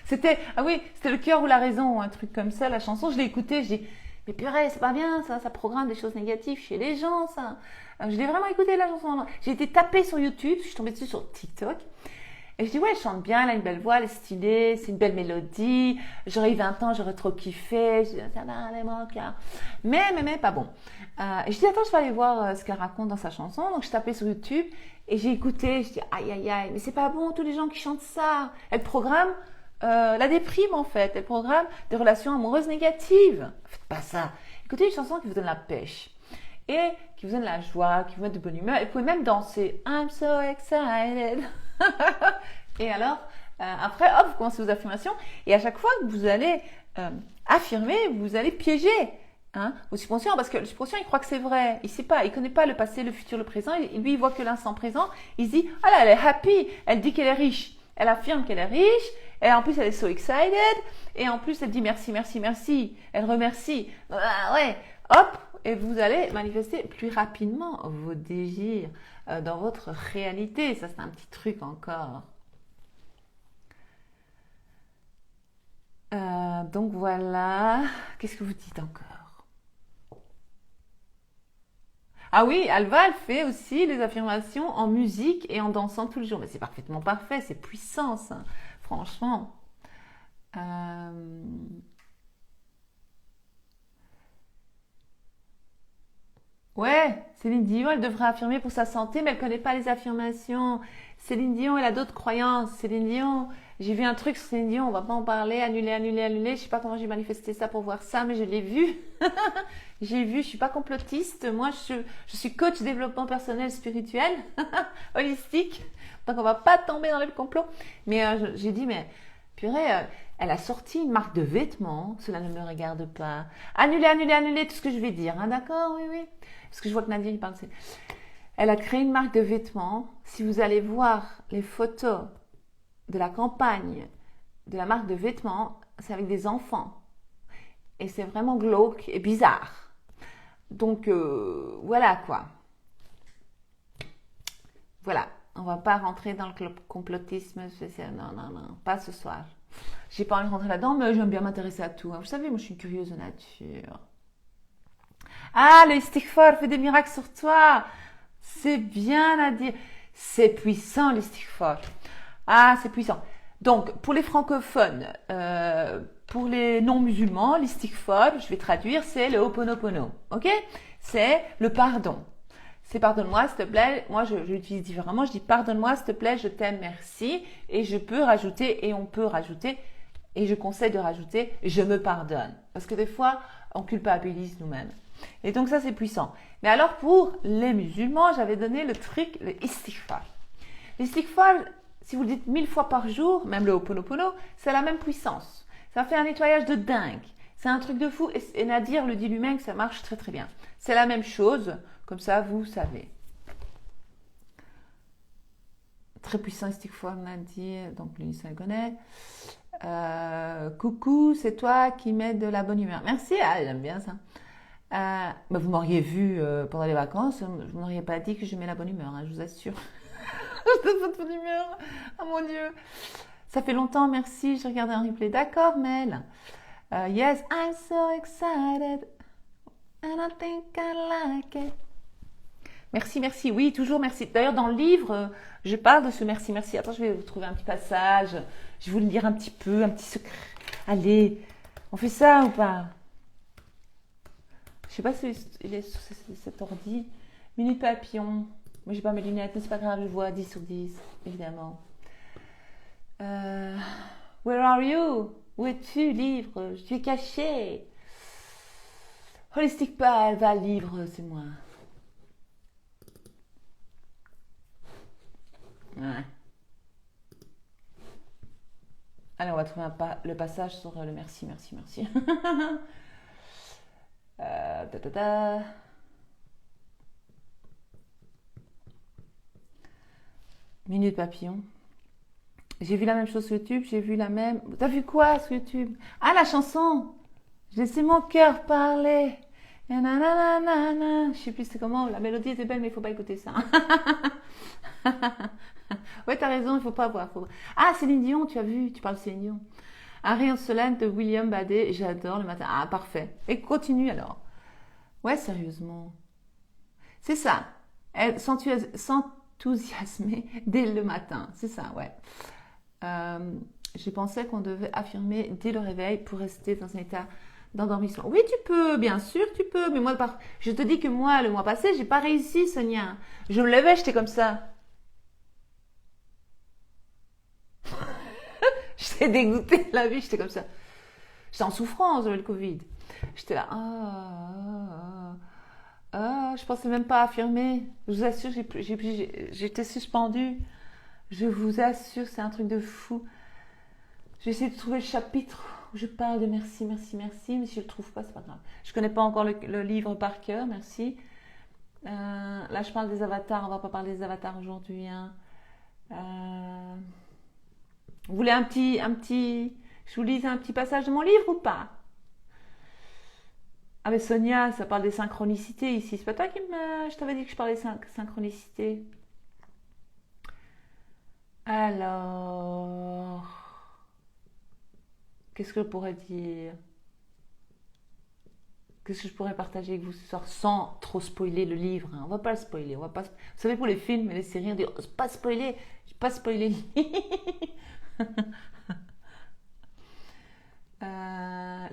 C'était le cœur ou la raison, un truc comme ça, la chanson. Je l'ai écoutée, je dis mais purée, c'est pas bien, ça programme des choses négatives chez les gens, ça. Je l'ai vraiment écouté, la chanson. J'ai été tapée sur YouTube, je suis tombée dessus sur TikTok. Et je dis, ouais, elle chante bien, elle a une belle voix, elle est stylée, c'est une belle mélodie. J'aurais eu 20 ans, j'aurais trop kiffé. Je dis, ça va aller, mon cœur. Mais, pas bon. Et je dis, attends, je vais aller voir ce qu'elle raconte dans sa chanson. Donc, je tapais sur YouTube et j'ai écouté. Je dis, aïe, aïe, aïe, mais c'est pas bon, tous les gens qui chantent ça. Elle programme la déprime en fait, elle programme des relations amoureuses négatives. Faites pas ça. Écoutez une chanson qui vous donne la pêche et qui vous donne la joie, qui vous met de bonne humeur. Et vous pouvez même danser. I'm so excited. Et alors, après, hop, vous commencez vos affirmations. Et à chaque fois que vous allez affirmer, vous allez piéger au subconscient, parce que le subconscient, il croit que c'est vrai. Il sait pas, il connaît pas le passé, le futur, le présent. Lui, il voit que l'instant présent. Il se dit, ah là, elle est happy. Elle dit qu'elle est riche. Elle affirme qu'elle est riche. Et en plus, elle est so excited. Et en plus, elle dit merci, merci, merci. Elle remercie. Ah ouais, hop. Et vous allez manifester plus rapidement vos désirs dans votre réalité. Ça, c'est un petit truc encore. Donc voilà. Qu'est-ce que vous dites encore? Ah oui, Alva, elle fait aussi les affirmations en musique et en dansant tous les jours. Mais c'est parfaitement parfait, c'est puissant ça. Franchement. Ouais, Céline Dion, elle devrait affirmer pour sa santé, mais elle connaît pas les affirmations. Céline Dion, elle a d'autres croyances. Céline Dion, j'ai vu un truc sur Céline Dion, on va pas en parler, annuler, annuler, annuler. Je sais pas comment j'ai manifesté ça pour voir ça, mais je l'ai vu. J'ai vu, je suis pas complotiste. Moi, je suis coach développement personnel spirituel, holistique. Donc, on va pas tomber dans le complot. Mais j'ai dit, mais purée, elle a sorti une marque de vêtements. Cela ne me regarde pas. Annuler, annuler, annuler tout ce que je vais dire. Hein, d'accord, oui, oui. Parce que je vois que Nadia, il parle. Elle a créé une marque de vêtements. Si vous allez voir les photos de la campagne de la marque de vêtements, c'est avec des enfants. Et c'est vraiment glauque et bizarre. Donc, voilà quoi. Voilà. On va pas rentrer dans le complotisme. Non, pas ce soir. J'ai pas envie de rentrer là-dedans, mais j'aime bien m'intéresser à tout. Vous savez, moi, je suis une curieuse de nature. Ah, le istighfar fait des miracles sur toi. C'est bien à dire. C'est puissant, l'istighfar. Ah, c'est puissant. Donc, pour les francophones, pour les non-musulmans, l'istighfar, je vais traduire, c'est le Ho'oponopono. Ok? C'est le pardon. C'est pardonne-moi, s'il te plaît. Moi, je l'utilise différemment. Je dis pardonne-moi, s'il te plaît, je t'aime, merci. Et je peux rajouter, et on peut rajouter, et je conseille de rajouter, je me pardonne. Parce que des fois, on culpabilise nous-mêmes. Et donc ça, c'est puissant. Mais alors, pour les musulmans, j'avais donné le truc, le istighfar. L'istighfar, si vous le dites 1000 fois par jour, même le Ho'oponopono, c'est la même puissance. Ça fait un nettoyage de dingue. C'est un truc de fou. Et Nadir le dit lui-même que ça marche très très bien. C'est la même chose. Comme ça, vous savez. Très puissant istighfar, Nadir. Donc, lui, ça le connaît. Coucou, c'est toi qui mets de la bonne humeur. Merci, j'aime bien ça. Vous m'auriez vu pendant les vacances, vous m'auriez pas dit que je mets la bonne humeur, hein, je vous assure. Je donne votre bonne humeur. Oh mon Dieu. Ça fait longtemps, merci. Je regardais un replay. D'accord, Mel. Yes, I'm so excited. And I think I like it. Merci, merci. Oui, toujours merci. D'ailleurs, dans le livre, je parle de ce merci, merci. Attends, je vais vous trouver un petit passage. Je vais vous le dire un petit peu, un petit secret. Allez, on fait ça ou pas? Je sais pas si il est sur cet ordi. Minute papillon. Moi, j'ai pas mes lunettes, mais c'est pas grave, je vois 10 sur 10, évidemment. Where are you? Où es-tu, livre? Je suis caché. Holistic Pal, va, livre, c'est moi. Ouais. Allez, on va trouver le passage sur le merci, merci, merci. Ta, ta, ta. Minute papillon. J'ai vu la même chose sur YouTube, j'ai vu la même... T'as vu quoi sur YouTube? Ah, la chanson! J'ai laissé mon cœur parler. Nananana. Je sais plus c'est comment, la mélodie était belle, mais il faut pas écouter ça. Ouais, t'as raison, il faut pas voir. Ah, Céline Dion, tu as vu, tu parles de Céline Dion. Un rayon de soleil de William Badet, j'adore le matin. Ah, parfait. Et continue alors. Ouais, sérieusement. C'est ça. S'enthousiasmer dès le matin. C'est ça, ouais. Je pensais qu'on devait affirmer dès le réveil pour rester dans un état d'endormissement. Oui, tu peux, bien sûr, tu peux. Mais moi, je te dis que moi, le mois passé, j'ai pas réussi, Sonia. Je me levais, j'étais comme ça. J'étais dégoûtée de la vie, j'étais comme ça. J'étais en souffrance avec le Covid. J'étais là, je pensais même pas affirmer. Je vous assure, j'étais suspendue. Je vous assure, c'est un truc de fou. J'ai essayé de trouver le chapitre où je parle de merci, merci, merci, mais si je le trouve pas, c'est pas grave. Je connais pas encore le livre par cœur, merci. Là, je parle des avatars. On va pas parler des avatars aujourd'hui. Hein. Vous voulez je vous lise un petit passage de mon livre ou pas? Ah mais Sonia, ça parle des synchronicités ici. C'est pas toi je t'avais dit que je parlais synchronicité. Alors, qu'est-ce que je pourrais dire? Qu'est-ce que je pourrais partager avec vous ce soir sans trop spoiler le livre, hein. On va pas le spoiler. Vous savez, pour les films et les séries, on dit pas spoiler. Je pas spoiler.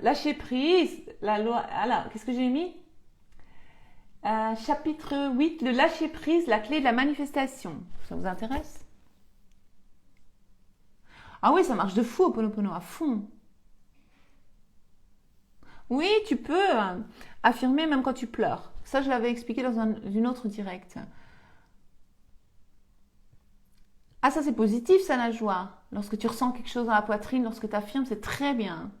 Lâcher prise, la loi. Alors, qu'est-ce que j'ai mis? Chapitre 8, le lâcher prise, la clé de la manifestation. Ça vous intéresse? Ah oui, ça marche de fou, Ho'oponopono, à fond. Oui, tu peux affirmer même quand tu pleures. Ça, je l'avais expliqué dans une autre direct. Ah, ça, c'est positif, ça, la joie. Lorsque tu ressens quelque chose dans la poitrine, lorsque tu affirmes, c'est très bien.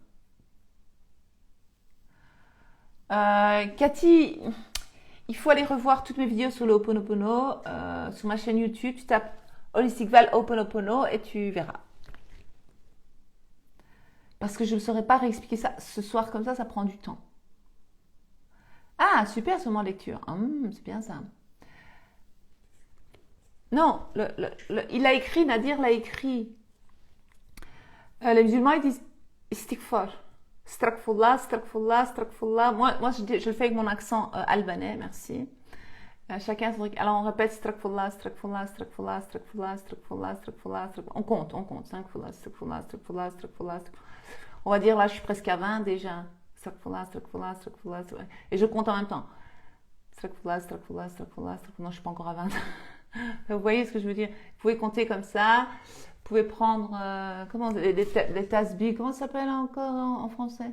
Cathy, il faut aller revoir toutes mes vidéos sur le Ho'oponopono sur ma chaîne YouTube. Tu tapes Holistic Val Ho'oponopono et tu verras. Parce que je ne saurais pas réexpliquer ça ce soir comme ça prend du temps. Ah, super ce moment de lecture. C'est bien ça. Non, il a écrit, Nadir l'a écrit. Les musulmans, ils disent istighfar. Astaghfirullah, astaghfirullah, astaghfirullah. Moi je le fais avec mon accent albanais, merci. Chacun son truc. Alors on répète astaghfirullah, astaghfirullah, astaghfirullah, astaghfirullah, astaghfirullah, astaghfirullah, astaghfirullah. On compte. Astaghfirullah, astaghfirullah, astaghfirullah, astaghfirullah. On va dire là, je suis presque à 20 déjà. Astaghfirullah, astaghfirullah, astaghfirullah. Et je compte en même temps. Astaghfirullah, astaghfirullah, astaghfirullah, astaghfirullah. Non, je suis pas encore à 20. Vous voyez ce que je veux dire? Vous pouvez compter comme ça. Vous pouvez prendre des tasbih. Comment ça s'appelle encore en français?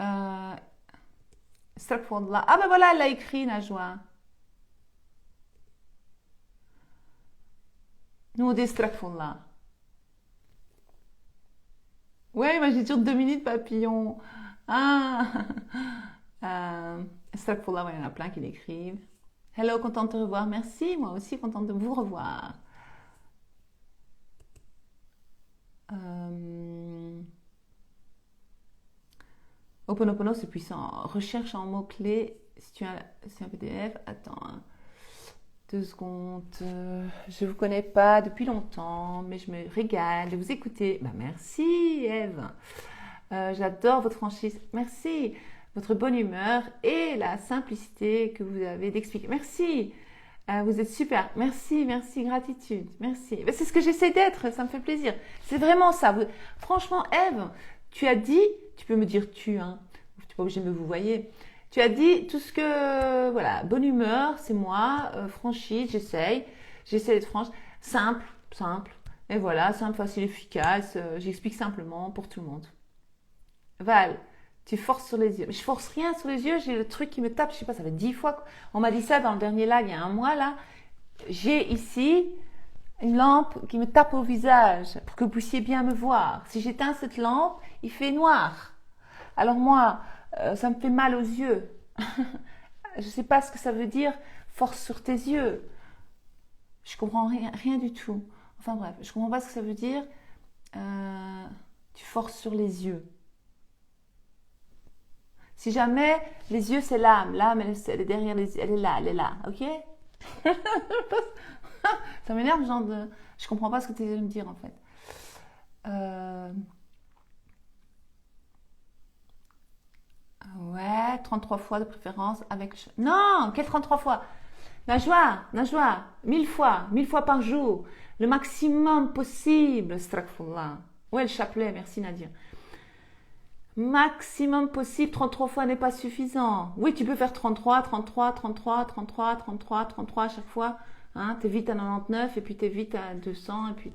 Euh, Astaghfirullah. Ah ben voilà, elle l'a écrit, Najwa. Nous on dit Astaghfirullah. Ouais, moi j'ai toujours 2 minutes papillon. Ah, Astaghfirullah, ouais, il y en a plein qui l'écrivent. Hello, contente de te revoir. Merci, moi aussi contente de vous revoir. Euh, Ho'oponopono, c'est puissant. Recherche en mots-clés. Si tu as c'est un PDF, attends, hein. 2 secondes. Je vous connais pas depuis longtemps, mais je me régale de vous écouter. Bah, merci, Eve. J'adore votre franchise. Merci. Votre bonne humeur et la simplicité que vous avez d'expliquer. Merci. Vous êtes super. Merci, merci, gratitude. Merci. Ben, c'est ce que j'essaie d'être, ça me fait plaisir. C'est vraiment ça. Franchement, Eve, tu as dit, tu peux me dire tu, hein. Tu n'es pas obligé de me vous voyez. Tu as dit tout ce que, voilà, bonne humeur, c'est moi, franchise, j'essaie d'être franche, simple, simple. Et voilà, simple, facile, efficace. J'explique simplement pour tout le monde. Val, tu forces sur les yeux. Mais je force rien sur les yeux, j'ai le truc qui me tape, je sais pas, ça fait 10 fois. On m'a dit ça dans le dernier live, il y a un mois là. J'ai ici une lampe qui me tape au visage pour que vous puissiez bien me voir. Si j'éteins cette lampe, il fait noir. Alors moi, ça me fait mal aux yeux. Je sais pas ce que ça veut dire, force sur tes yeux. Je comprends rien du tout. Enfin bref, je comprends pas ce que ça veut dire. Tu forces sur les yeux. Si jamais les yeux c'est l'âme elle est derrière les yeux, elle est là, ok. Ça m'énerve, genre de, je comprends pas ce que tu veux me dire en fait. Ouais, 33 fois de préférence avec. Non, quel 33 fois? Najwa, 1000 fois par jour, le maximum possible, Strakfullah. Ouais, le chapelet, merci Nadia. Maximum possible, 33 fois n'est pas suffisant. Oui, tu peux faire 33 à chaque fois. Hein, t'es vite à 99 et puis t'es vite à 200 et puis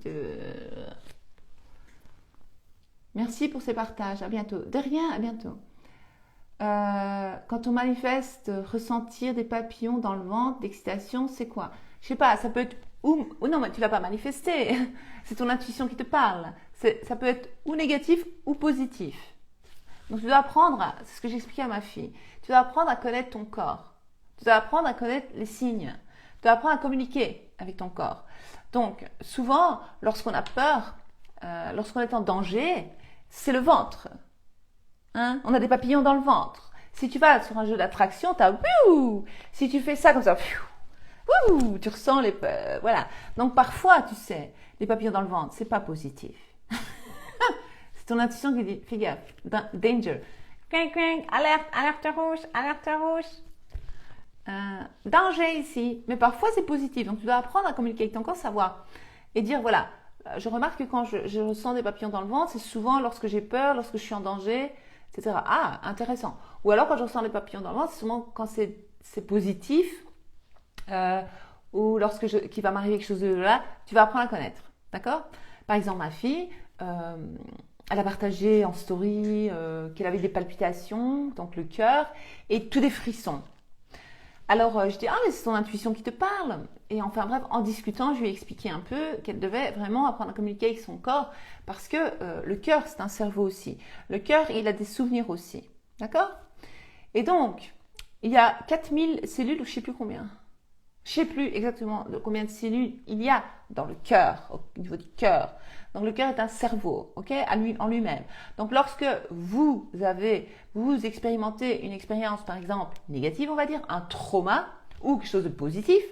Merci pour ces partages. À bientôt. De rien, à bientôt. Quand on manifeste ressentir des papillons dans le ventre, d'excitation, c'est quoi? Je sais pas, ça peut être ou non, mais tu l'as pas manifesté. C'est ton intuition qui te parle. Ça peut être ou négatif ou positif. Donc tu dois apprendre, c'est ce que j'expliquais à ma fille, tu dois apprendre à connaître ton corps. Tu dois apprendre à connaître les signes. Tu dois apprendre à communiquer avec ton corps. Donc souvent, lorsqu'on a peur, lorsqu'on est en danger, c'est le ventre. Hein? On a des papillons dans le ventre. Si tu vas sur un jeu d'attraction, t'as wouh. Si tu fais ça comme ça, wouh, tu ressens les voilà. Donc parfois, tu sais, les papillons dans le ventre, c'est pas positif. C'est ton intuition qui dit fais gaffe, danger. Cling, cling, alerte rouge. Danger ici. Mais parfois c'est positif. Donc tu dois apprendre à communiquer avec ton corps, savoir et dire voilà. Je remarque que quand je ressens des papillons dans le ventre, c'est souvent lorsque j'ai peur, lorsque je suis en danger, etc. Ah, intéressant. Ou alors quand je ressens des papillons dans le ventre, c'est souvent quand c'est positif, ou lorsque qu'il va m'arriver quelque chose de là, tu vas apprendre à connaître. D'accord? Par exemple, ma fille, elle a partagé en story qu'elle avait des palpitations, donc le cœur, et tous des frissons. Alors je dis, ah mais c'est ton intuition qui te parle. Et enfin bref, en discutant, je lui ai expliqué un peu qu'elle devait vraiment apprendre à communiquer avec son corps parce que le cœur, c'est un cerveau aussi. Le cœur, il a des souvenirs aussi. D'accord? Et donc, il y a 4000 cellules, ou je ne sais plus combien. Je ne sais plus exactement de combien de cellules il y a dans le cœur, au niveau du cœur. Donc le cœur est un cerveau, ok, en lui-même. Donc lorsque vous expérimentez une expérience, par exemple, négative, on va dire, un trauma ou quelque chose de positif,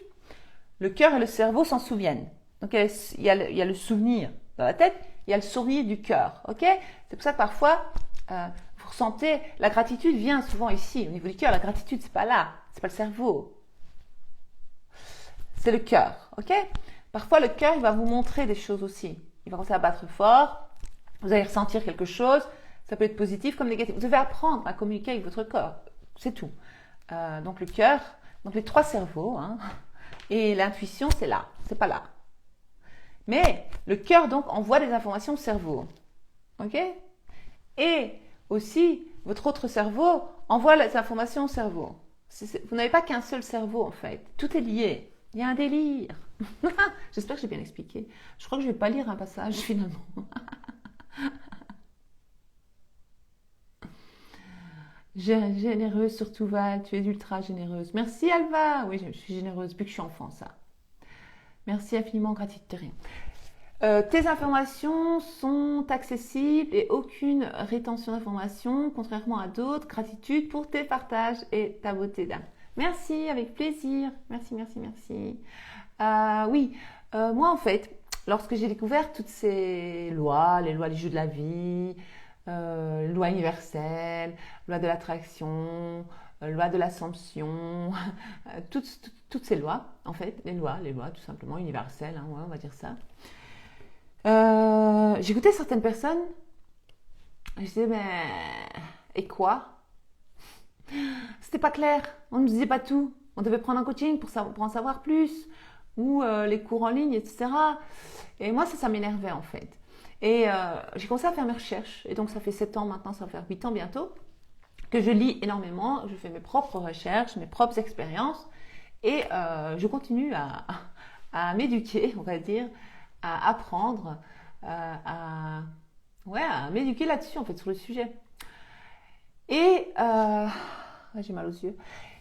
le cœur et le cerveau s'en souviennent. Donc il y a le souvenir dans la tête, il y a le souvenir du cœur, ok. C'est pour ça que parfois, vous ressentez, la gratitude vient souvent ici, au niveau du cœur. La gratitude, c'est pas là, c'est pas le cerveau. C'est le cœur, ok? Parfois, le cœur, il va vous montrer des choses aussi. Il va commencer à battre fort, vous allez ressentir quelque chose, ça peut être positif comme négatif. Vous devez apprendre à communiquer avec votre corps, c'est tout. Donc le cœur, donc les 3 cerveaux, hein, et l'intuition, c'est là, c'est pas là. Mais le cœur, donc, envoie des informations au cerveau, ok? Et aussi, votre autre cerveau envoie les informations au cerveau. Vous n'avez pas qu'un seul cerveau en fait. Tout est lié. Il y a un délire. J'espère que j'ai bien expliqué. Je crois que je ne vais pas lire un passage finalement. Généreuse surtout Val, tu es ultra généreuse. Merci Alva. Oui, je suis généreuse depuis que je suis enfant ça. Merci infiniment, gratitude de rien. Tes informations sont accessibles et aucune rétention d'informations, contrairement à d'autres. Gratitude pour tes partages et ta beauté d'âme. Merci, avec plaisir. Merci, merci, merci. Oui, moi en fait, lorsque j'ai découvert toutes ces lois, les lois du jeu de la vie, loi universelle, loi de l'attraction, loi de l'assomption, toutes ces lois, en fait, les lois tout simplement universelles, hein, ouais, on va dire ça. J'écoutais certaines personnes, je disais, mais et quoi? C'était pas clair, on ne nous disait pas tout. On devait prendre un coaching pour en savoir plus, ou les cours en ligne, etc. Et moi, ça m'énervait en fait. Et j'ai commencé à faire mes recherches, et donc ça fait 7 ans maintenant, ça va faire 8 ans bientôt, que je lis énormément, je fais mes propres recherches, mes propres expériences, et je continue à m'éduquer, on va dire, à apprendre, à m'éduquer là-dessus, en fait, sur le sujet. Et j'ai mal aux yeux.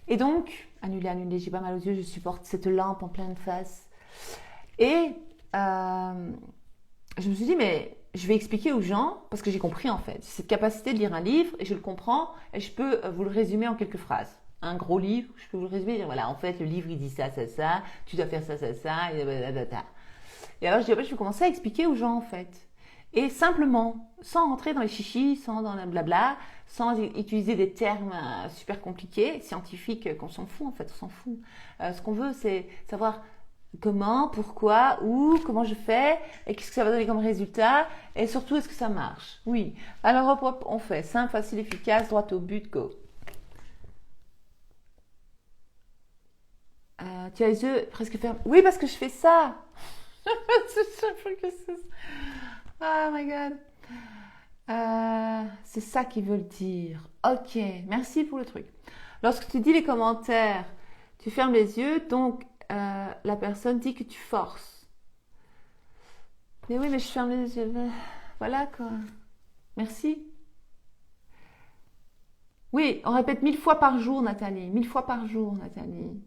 Et donc, annulé, j'ai pas mal aux yeux, je supporte cette lampe en pleine face. Et je me suis dit, mais je vais expliquer aux gens, parce que j'ai compris en fait, cette capacité de lire un livre, et je le comprends, et je peux vous le résumer en quelques phrases. Un gros livre, je peux vous le résumer et dire, voilà, en fait, le livre, il dit ça, ça, ça, tu dois faire ça, ça, ça, et blablabla. Et alors, je vais commencer à expliquer aux gens, en fait. Et simplement, sans rentrer dans les chichis, sans dans le blabla, sans utiliser des termes super compliqués, scientifiques, qu'on s'en fout, en fait, on s'en fout. Ce qu'on veut, c'est savoir comment, pourquoi, où, comment je fais, et qu'est-ce que ça va donner comme résultat, et surtout, est-ce que ça marche? Oui. Alors, hop, on fait simple, facile, efficace, droit au but, go. Tu as les yeux presque fermés. Oui, parce que je fais ça. Oh my god. C'est ça qu'ils veulent dire. Ok, merci pour le truc. Lorsque tu dis les commentaires, tu fermes les yeux, donc la personne dit que tu forces. Mais oui, mais je ferme les yeux. Voilà quoi. Merci. Oui, on répète 1000 fois par jour, Nathalie. 1000 fois par jour, Nathalie.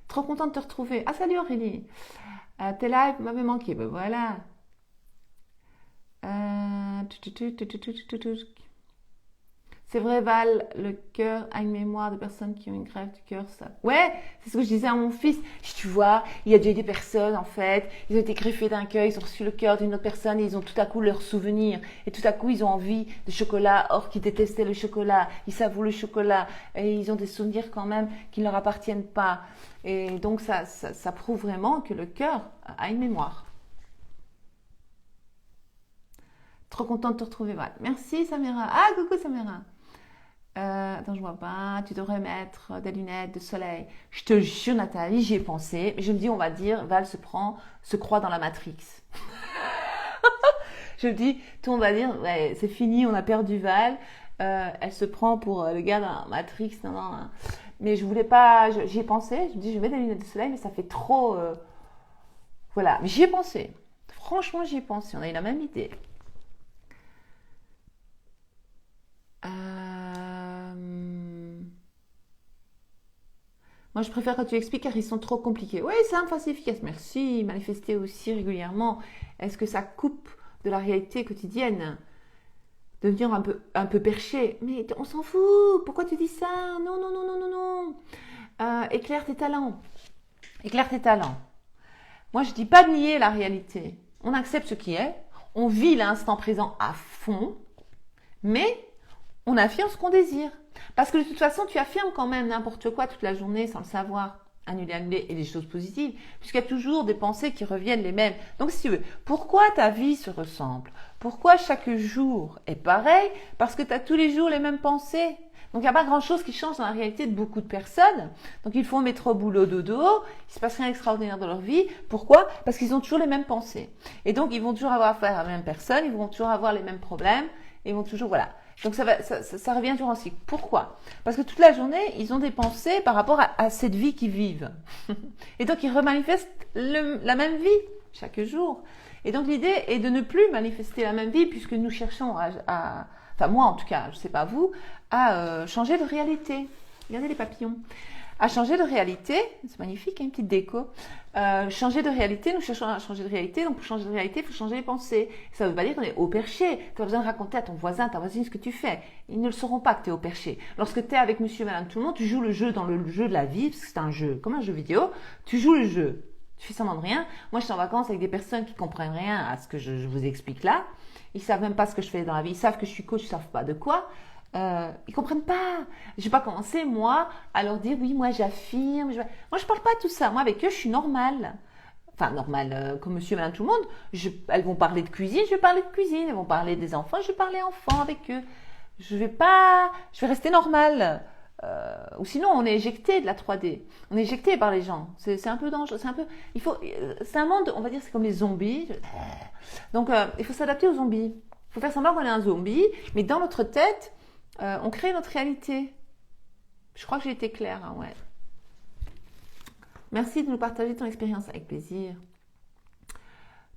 Trop contente de te retrouver. Ah, salut Aurélie. Tes lives m'avaient manqué. Ben voilà. C'est vrai, Val, le cœur a une mémoire de personnes qui ont une grève du cœur. Ça. Ouais, c'est ce que je disais à mon fils. Tu vois, il y a déjà des personnes, en fait, ils ont été greffés d'un cœur, ils ont reçu le cœur d'une autre personne et ils ont tout à coup leur souvenir. Et tout à coup, ils ont envie de chocolat, or qu'ils détestaient le chocolat. Ils savourent le chocolat et ils ont des souvenirs quand même qui ne leur appartiennent pas. Et donc, ça prouve vraiment que le cœur a une mémoire. Trop contente de te retrouver, Val. Merci, Samira. Ah, coucou, Samira. Attends, je vois pas. Tu devrais mettre des lunettes de soleil. Je te jure, Nathalie, j'y ai pensé. Je me dis, on va dire, Val se croit dans la Matrix. Je me dis, tout le monde va dire, ouais, c'est fini, on a perdu Val. Elle se prend pour le gars dans Matrix. Non, non. Mais je voulais pas. J'y ai pensé. Je me dis, je mets des lunettes de soleil, mais ça fait trop. Voilà. Mais j'y ai pensé. Franchement, j'y ai pensé. On a eu la même idée. Moi, je préfère quand tu expliques car ils sont trop compliqués. Oui, simple, facile, efficace. Merci. Manifester aussi régulièrement. Est-ce que ça coupe de la réalité quotidienne? Devenir un peu perché. Mais on s'en fout. Pourquoi tu dis ça? Non, non, non, non, non, non. Éclaire tes talents. Éclaire tes talents. Moi, je dis pas nier la réalité. On accepte ce qui est. On vit l'instant présent à fond. Mais on affirme ce qu'on désire. Parce que de toute façon, tu affirmes quand même n'importe quoi toute la journée sans le savoir. Annuler et des choses positives. Puisqu'il y a toujours des pensées qui reviennent les mêmes. Donc si tu veux, pourquoi ta vie se ressemble? Pourquoi chaque jour est pareil? Parce que tu as tous les jours les mêmes pensées. Donc il n'y a pas grand-chose qui change dans la réalité de beaucoup de personnes. Donc ils font métro, boulot, dodo. Il ne se passe rien d'extraordinaire dans leur vie. Pourquoi? Parce qu'ils ont toujours les mêmes pensées. Et donc ils vont toujours avoir affaire à la même personne. Ils vont toujours avoir les mêmes problèmes. Et ils vont toujours, voilà. Donc ça revient toujours en cycle. Pourquoi? Parce que toute la journée, ils ont des pensées par rapport à cette vie qu'ils vivent. Et donc, ils remanifestent la même vie chaque jour. Et donc, l'idée est de ne plus manifester la même vie puisque nous cherchons enfin moi en tout cas, je ne sais pas vous, à changer de réalité. Regardez les papillons. À changer de réalité, c'est magnifique, hein, une petite déco. Changer de réalité, nous cherchons à changer de réalité. Donc pour changer de réalité, il faut changer les pensées. Ça ne veut pas dire qu'on est au perché. Tu n'as pas besoin de raconter à ton voisin, ta voisine ce que tu fais. Ils ne le sauront pas que tu es au perché. Lorsque tu es avec monsieur, madame, tout le monde, tu joues le jeu dans le jeu de la vie, parce que c'est un jeu, comme un jeu vidéo. Tu joues le jeu. Tu fais semblant de rien. Moi, je suis en vacances avec des personnes qui comprennent rien à ce que je vous explique là. Ils savent même pas ce que je fais dans la vie. Ils savent que je suis coach, ils savent pas de quoi. Ils comprennent pas. Je vais pas commencer moi à leur dire oui, moi j'affirme. Moi je parle pas de tout ça. Moi avec eux je suis normale. Enfin normale comme monsieur, madame, tout le monde. Elles vont parler de cuisine, je vais parler de cuisine. Elles vont parler des enfants, je vais parler enfants avec eux. Je vais rester normale. Ou sinon on est éjecté de la 3D. On est éjecté par les gens. C'est un peu dangereux. C'est un monde, on va dire, c'est comme les zombies. Donc il faut s'adapter aux zombies. Il faut faire semblant qu'on est un zombie, mais dans notre tête, on crée notre réalité. Je crois que j'ai été claire, hein, ouais. Merci de nous partager ton expérience avec plaisir.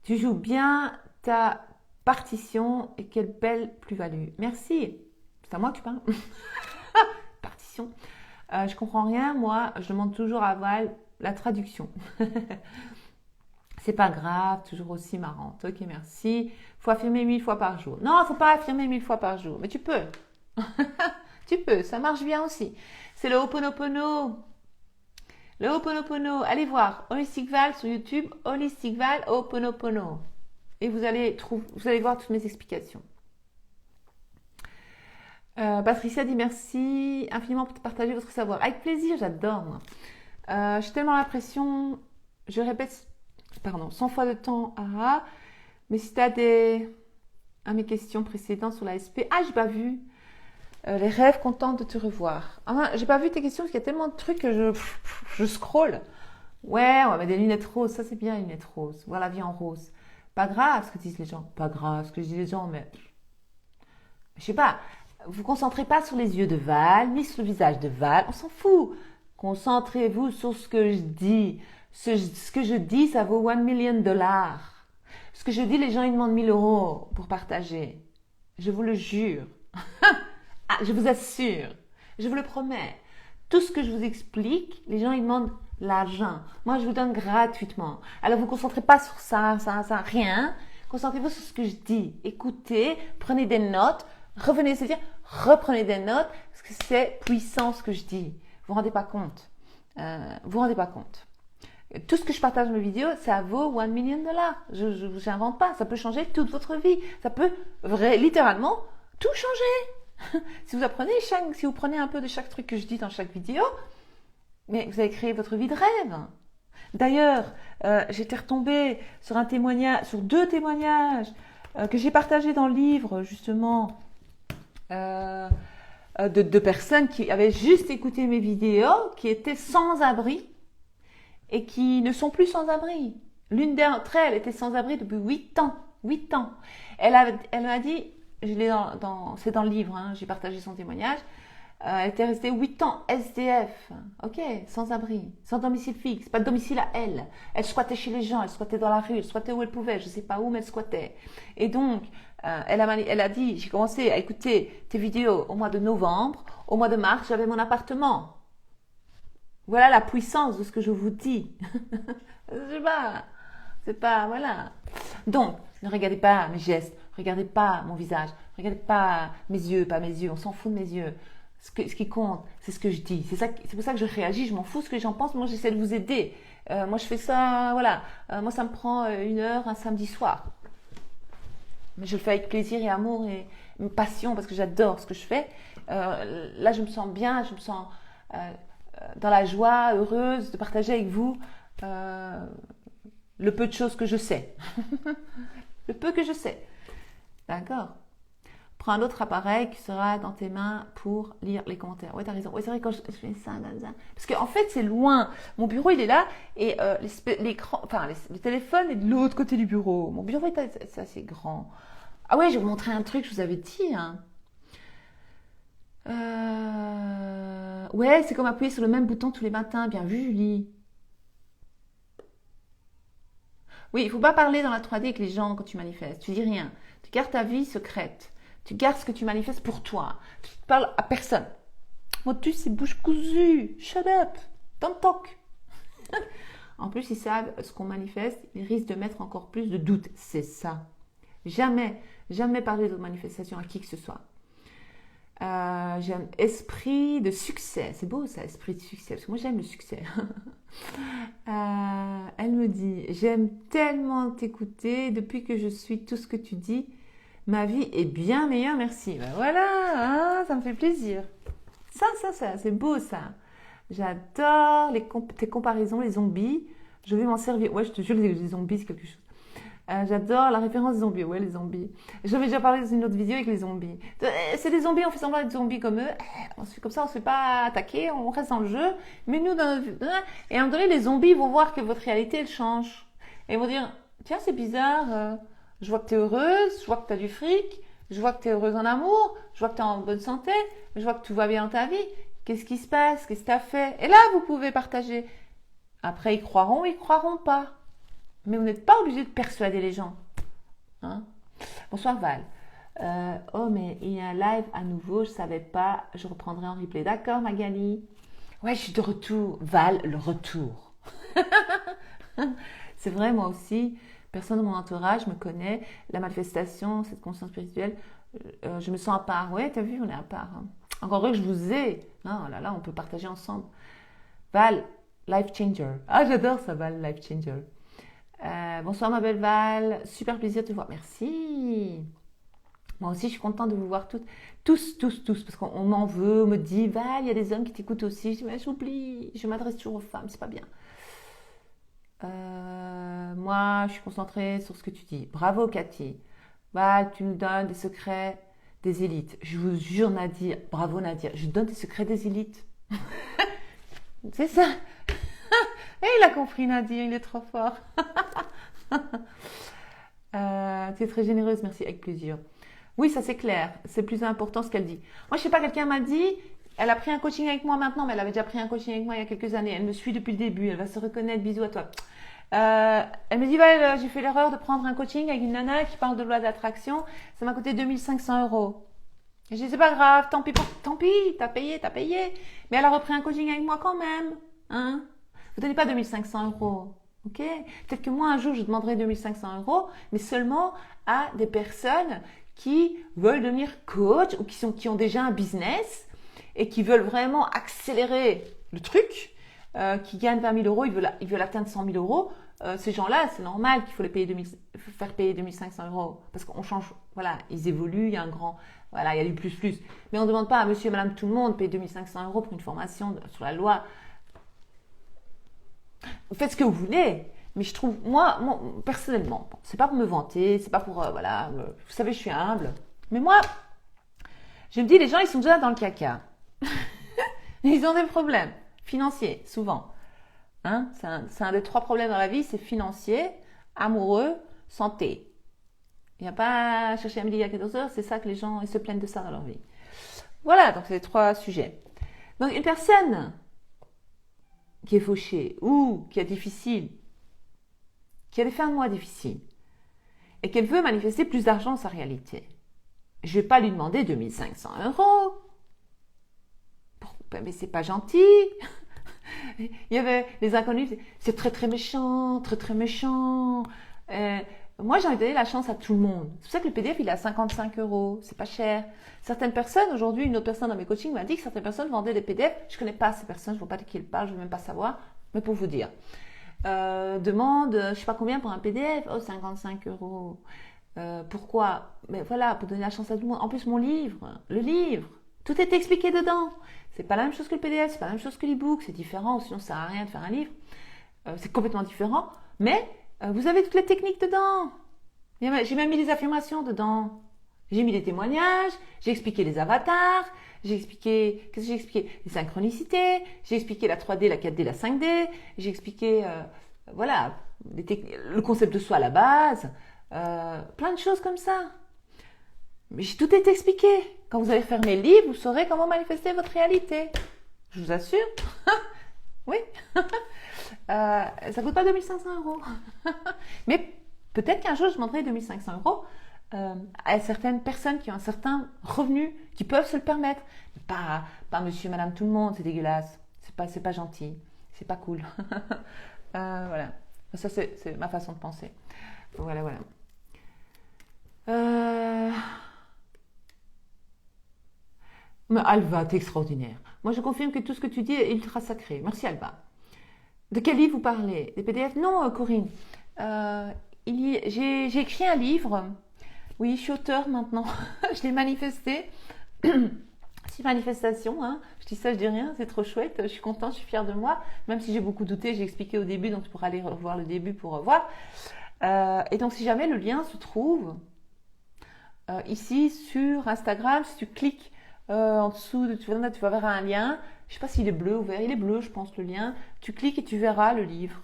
Tu joues bien ta partition et quelle belle plus-value. Merci. C'est à moi que tu parles. Partition. Je comprends rien, moi. Je demande toujours à Val la traduction. C'est pas grave, toujours aussi marrante. Ok, merci. Faut affirmer 1000 fois par jour. Non, faut pas affirmer 1000 fois par jour, mais tu peux. Tu peux, ça marche bien aussi. C'est le Ho'oponopono. Le Ho'oponopono. Allez voir Holistic Val sur YouTube, Holistic Val Ho'oponopono. Et vous allez voir toutes mes explications. Patricia dit merci infiniment pour partager votre savoir. Avec plaisir, j'adore moi. J'ai tellement l'impression, je répète, 100 fois de temps, mais si tu as à mes questions précédentes sur la SP, j'ai pas vu. Les rêves, contente de te revoir. J'ai pas vu tes questions parce qu'il y a tellement de trucs que je scrolle. Ouais, on va mettre des lunettes roses, ça c'est bien les lunettes roses. Voir la vie en rose. Pas grave ce que disent les gens. Pas grave ce que disent les gens, mais je sais pas. Vous concentrez pas sur les yeux de Val, ni sur le visage de Val. On s'en fout. Concentrez-vous sur ce que je dis. Ce que je dis, ça vaut $1 million. Ce que je dis, les gens ils demandent 1000 € pour partager. Je vous le jure. Je vous assure, je vous le promets. Tout ce que je vous explique, les gens ils demandent l'argent. Moi, je vous donne gratuitement. Alors, vous ne vous concentrez pas sur ça, rien. Concentrez-vous sur ce que je dis. Écoutez, prenez des notes, revenez, c'est-à-dire reprenez des notes, parce que c'est puissant ce que je dis. Vous vous rendez pas compte. Vous rendez pas compte. Tout ce que je partage dans mes vidéos, ça vaut $1 million. Je n'invente pas. Ça peut changer toute votre vie. Ça peut littéralement tout changer. Si vous prenez un peu de chaque truc que je dis dans chaque vidéo, mais vous allez créer votre vie de rêve. D'ailleurs, j'étais retombée sur sur 2 témoignages que j'ai partagés dans le livre, justement, de personnes qui avaient juste écouté mes vidéos, qui étaient sans abri et qui ne sont plus sans abri. L'une d'entre elles était sans abri depuis 8 ans. 8 ans. Elle m'a dit, c'est dans le livre, hein, j'ai partagé son témoignage. Elle était restée 8 ans SDF, ok, sans abri, sans domicile fixe, pas de domicile à elle. Elle squattait chez les gens, elle squattait dans la rue, elle squattait où elle pouvait, je ne sais pas où, mais elle squattait. Et donc, elle a dit, j'ai commencé à écouter tes vidéos au mois de novembre, au mois de mars, j'avais mon appartement. Voilà la puissance de ce que je vous dis. C'est pas, voilà. Donc, ne regardez pas mes gestes, regardez pas mon visage, regardez pas mes yeux, on s'en fout de mes yeux. Ce qui compte, c'est ce que je dis. C'est pour ça que je réagis, je m'en fous de ce que j'en pense, moi j'essaie de vous aider. Moi je fais ça, voilà. Moi ça me prend 1 heure un samedi soir. Mais je le fais avec plaisir et amour et passion parce que j'adore ce que je fais. Là je me sens bien, je me sens dans la joie, heureuse de partager avec vous le peu de choses que je sais. Le peu que je sais. D'accord? Prends un autre appareil qui sera dans tes mains pour lire les commentaires. Ouais, t'as raison. Ouais, c'est vrai quand je fais ça, parce qu'en fait, c'est loin. Mon bureau, il est là et l'écran, le téléphone est de l'autre côté du bureau. Mon bureau est assez grand. Ah ouais, je vais vous montrer un truc, je vous avais dit. Hein. Ouais, c'est comme appuyer sur le même bouton tous les matins. Bien vu, Julie. Oui, il ne faut pas parler dans la 3D avec les gens quand tu manifestes. Tu dis rien. Tu gardes ta vie secrète. Tu gardes ce que tu manifestes pour toi. Tu ne parles à personne. Motus, c'est bouche cousue. Shut up. Don't talk. En plus, ils savent ce qu'on manifeste. Ils risquent de mettre encore plus de doutes. C'est ça. Jamais, jamais parler de manifestation à qui que ce soit. J'aime esprit de succès. C'est beau ça, esprit de succès. Parce que moi, j'aime le succès. Elle me dit, j'aime tellement t'écouter depuis que je suis tout ce que tu dis. Ma vie est bien meilleure, merci. Ben voilà, hein, ça me fait plaisir. Ça, c'est beau ça. J'adore tes comparaisons, les zombies. Je vais m'en servir. Ouais, je te jure, les zombies, c'est quelque chose. J'adore la référence des zombies. Ouais, les zombies. J'avais déjà parlé dans une autre vidéo avec les zombies. C'est des zombies, on fait semblant d'être zombies comme eux. On se fait comme ça, on ne se fait pas attaquer, on reste dans le jeu. Mais nous, et à un moment donné, les zombies vont voir que votre réalité, elle change. Et ils vont dire, tiens, c'est bizarre. Je vois que tu es heureuse, je vois que tu as du fric, je vois que tu es heureuse en amour, je vois que tu es en bonne santé, je vois que tout va bien dans ta vie. Qu'est-ce qui se passe? Qu'est-ce que tu as fait? Et là, vous pouvez partager. Après, ils croiront pas. Mais vous n'êtes pas obligé de persuader les gens. Hein? Bonsoir Val. Oh, mais il y a un live à nouveau, je ne savais pas, je reprendrai en replay. D'accord, Magali? Ouais, je suis de retour. Val, le retour. C'est vrai, moi aussi, personne de mon entourage me connaît. La manifestation, cette conscience spirituelle, je me sens à part. Ouais, t'as vu, on est à part. Hein. Encore heureux que je vous ai. Oh là là, on peut partager ensemble. Val, life changer. Ah, j'adore ça, Val, life changer. Bonsoir ma belle Val, super plaisir de te voir, merci. Moi aussi je suis contente de vous voir toutes, tous, parce qu'on m'en veut, on me dit Val, il y a des hommes qui t'écoutent aussi. Je dis mais j'oublie, je m'adresse toujours aux femmes, c'est pas bien. Moi je suis concentrée sur ce que tu dis. Bravo Cathy. Val, tu nous donnes des secrets des élites. Je vous jure Nadir, bravo Nadir, je donne des secrets des élites. C'est ça. Et il a compris Nadir, il est trop fort. Tu es très généreuse, merci, avec plaisir. Oui, ça c'est clair, c'est plus important ce qu'elle dit. Moi, je sais pas, quelqu'un m'a dit, elle a pris un coaching avec moi maintenant, mais elle avait déjà pris un coaching avec moi il y a quelques années. Elle me suit depuis le début, elle va se reconnaître, bisous à toi. Elle me dit, ouais, j'ai fait l'erreur de prendre un coaching avec une nana qui parle de loi d'attraction, ça m'a coûté 2500 euros. Et je dis, c'est pas grave, tant pis, t'as payé. Mais elle a repris un coaching avec moi quand même. Hein? Vous donnez pas 2500 euros. Ok? Peut-être que moi, un jour, je demanderai 2500 euros, mais seulement à des personnes qui veulent devenir coach ou qui ont déjà un business et qui veulent vraiment accélérer le truc, qui gagnent 20 000 euros, ils veulent atteindre 100 000 euros. Ces gens-là, c'est normal qu'il faut faire payer 2500 euros parce qu'on change, voilà, ils évoluent, il y a voilà, il y a du plus. Mais on ne demande pas à monsieur et madame tout le monde de payer 2500 euros pour une formation sur la loi. Vous faites ce que vous voulez, mais je trouve, moi personnellement, bon, c'est pas pour me vanter, c'est pas pour, voilà, vous savez, je suis humble. Mais moi, je me dis, les gens, ils sont déjà dans le caca. Ils ont des problèmes financiers, souvent. Hein? C'est un des 3 problèmes dans la vie, c'est financier, amoureux, santé. Il n'y a pas à chercher à midi à 14h, c'est ça que les gens ils se plaignent de ça dans leur vie. Voilà, donc c'est les 3 sujets. Donc une personne qui est fauchée ou qui est difficile, qui a des fins de mois difficiles et qu'elle veut manifester plus d'argent dans sa réalité, je ne vais pas lui demander 2500 euros. Mais c'est pas gentil. Il y avait les inconnus, c'est très méchant, très méchant. Moi, j'ai envie de donner la chance à tout le monde. C'est pour ça que le PDF, il est à 55 euros. C'est pas cher. Certaines personnes, aujourd'hui, une autre personne dans mes coachings m'a dit que certaines personnes vendaient des PDF. Je connais pas ces personnes, je vois pas de qui elles parlent, je veux même pas savoir. Mais pour vous dire. Demande, je sais pas combien pour un PDF. Oh, 55 euros. Pourquoi? Mais voilà, pour donner la chance à tout le monde. En plus, le livre, tout est expliqué dedans. C'est pas la même chose que le PDF, c'est pas la même chose que l'e-book, c'est différent, sinon ça sert à rien de faire un livre. C'est complètement différent, mais vous avez toutes les techniques dedans. J'ai même mis les affirmations dedans. J'ai mis les témoignages, j'ai expliqué les avatars, qu'est-ce que j'ai expliqué? Les synchronicités, j'ai expliqué la 3D, la 4D, la 5D, j'ai expliqué, voilà, le concept de soi à la base, plein de choses comme ça. Mais tout est expliqué. Quand vous allez fermer le livre, vous saurez comment manifester votre réalité. Je vous assure. Oui. Ça coûte pas 2500 €. Mais peut-être qu'un jour, je demanderai 2500 € à certaines personnes qui ont un certain revenu, qui peuvent se le permettre. Pas monsieur, madame, tout le monde, c'est dégueulasse. C'est pas gentil. C'est pas cool. Voilà. Ça, c'est ma façon de penser. Voilà, voilà. Mais Alba, t'es extraordinaire. Moi, je confirme que tout ce que tu dis est ultra sacré. Merci, Alba. De quel livre vous parlez? Des PDF? Non, Corinne. J'ai écrit un livre. Oui, je suis auteur maintenant. Je l'ai manifesté. C'est manifestation, hein. Je dis ça, je dis rien, c'est trop chouette. Je suis contente, je suis fière de moi. Même si j'ai beaucoup douté, j'ai expliqué au début, donc tu pourras aller revoir le début pour revoir. Et donc, si jamais le lien se trouve ici sur Instagram, si tu cliques en dessous, tu vas vers un lien. Je sais pas s'il est bleu ou vert. Il est bleu, je pense, le lien. Tu cliques et tu verras le livre.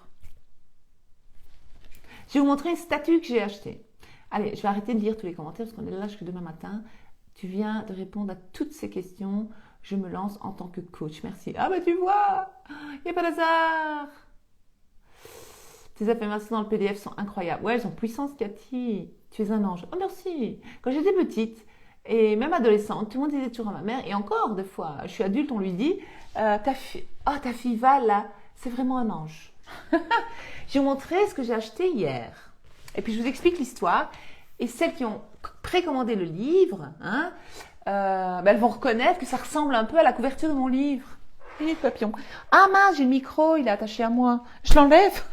Je vais vous montrer une statue que j'ai achetée. Allez, je vais arrêter de lire tous les commentaires parce qu'on est là jusqu'à demain matin. Tu viens de répondre à toutes ces questions. Je me lance en tant que coach. Merci. Ah bah tu vois, il n'y a pas d'hasard. Tes affirmations dans le PDF sont incroyables. Ouais, elles sont puissantes, Cathy. Tu es un ange. Oh merci. Quand j'étais petite, et même adolescente, tout le monde disait toujours à ma mère, et encore des fois, je suis adulte, on lui dit, ta fille Val, là, c'est vraiment un ange. Je vais vous montrer ce que j'ai acheté hier. Et puis je vous explique l'histoire. Et celles qui ont précommandé le livre, hein, elles vont reconnaître que ça ressemble un peu à la couverture de mon livre. Et papillon. Ah mince, j'ai le micro, il est attaché à moi. Je l'enlève.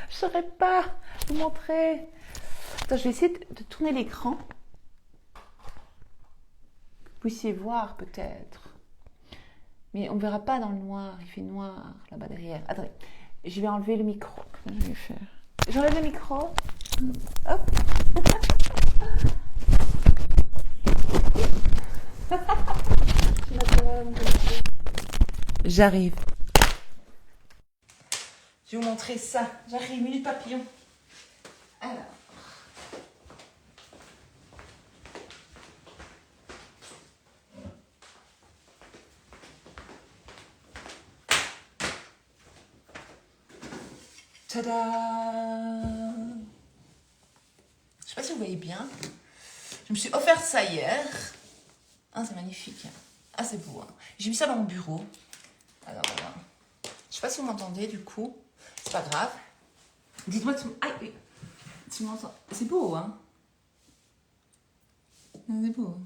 Je ne saurais pas vous montrer. Attends, je vais essayer de tourner l'écran. Vous puissiez voir peut-être. Mais on ne verra pas dans le noir. Il fait noir là-bas derrière. Attendez, je vais enlever le micro. Comment je vais faire? J'enlève le micro. Hop. J'arrive. Je vais vous montrer ça. J'arrive, minute papillon. Alors. Tada! Je sais pas si vous voyez bien. Je me suis offert ça hier. Ah, c'est magnifique. Ah, c'est beau. Hein. J'ai mis ça dans mon bureau. Alors voilà. Je sais pas si vous m'entendez du coup. C'est pas grave. Dites-moi si tu m'entends. C'est beau, hein? C'est beau.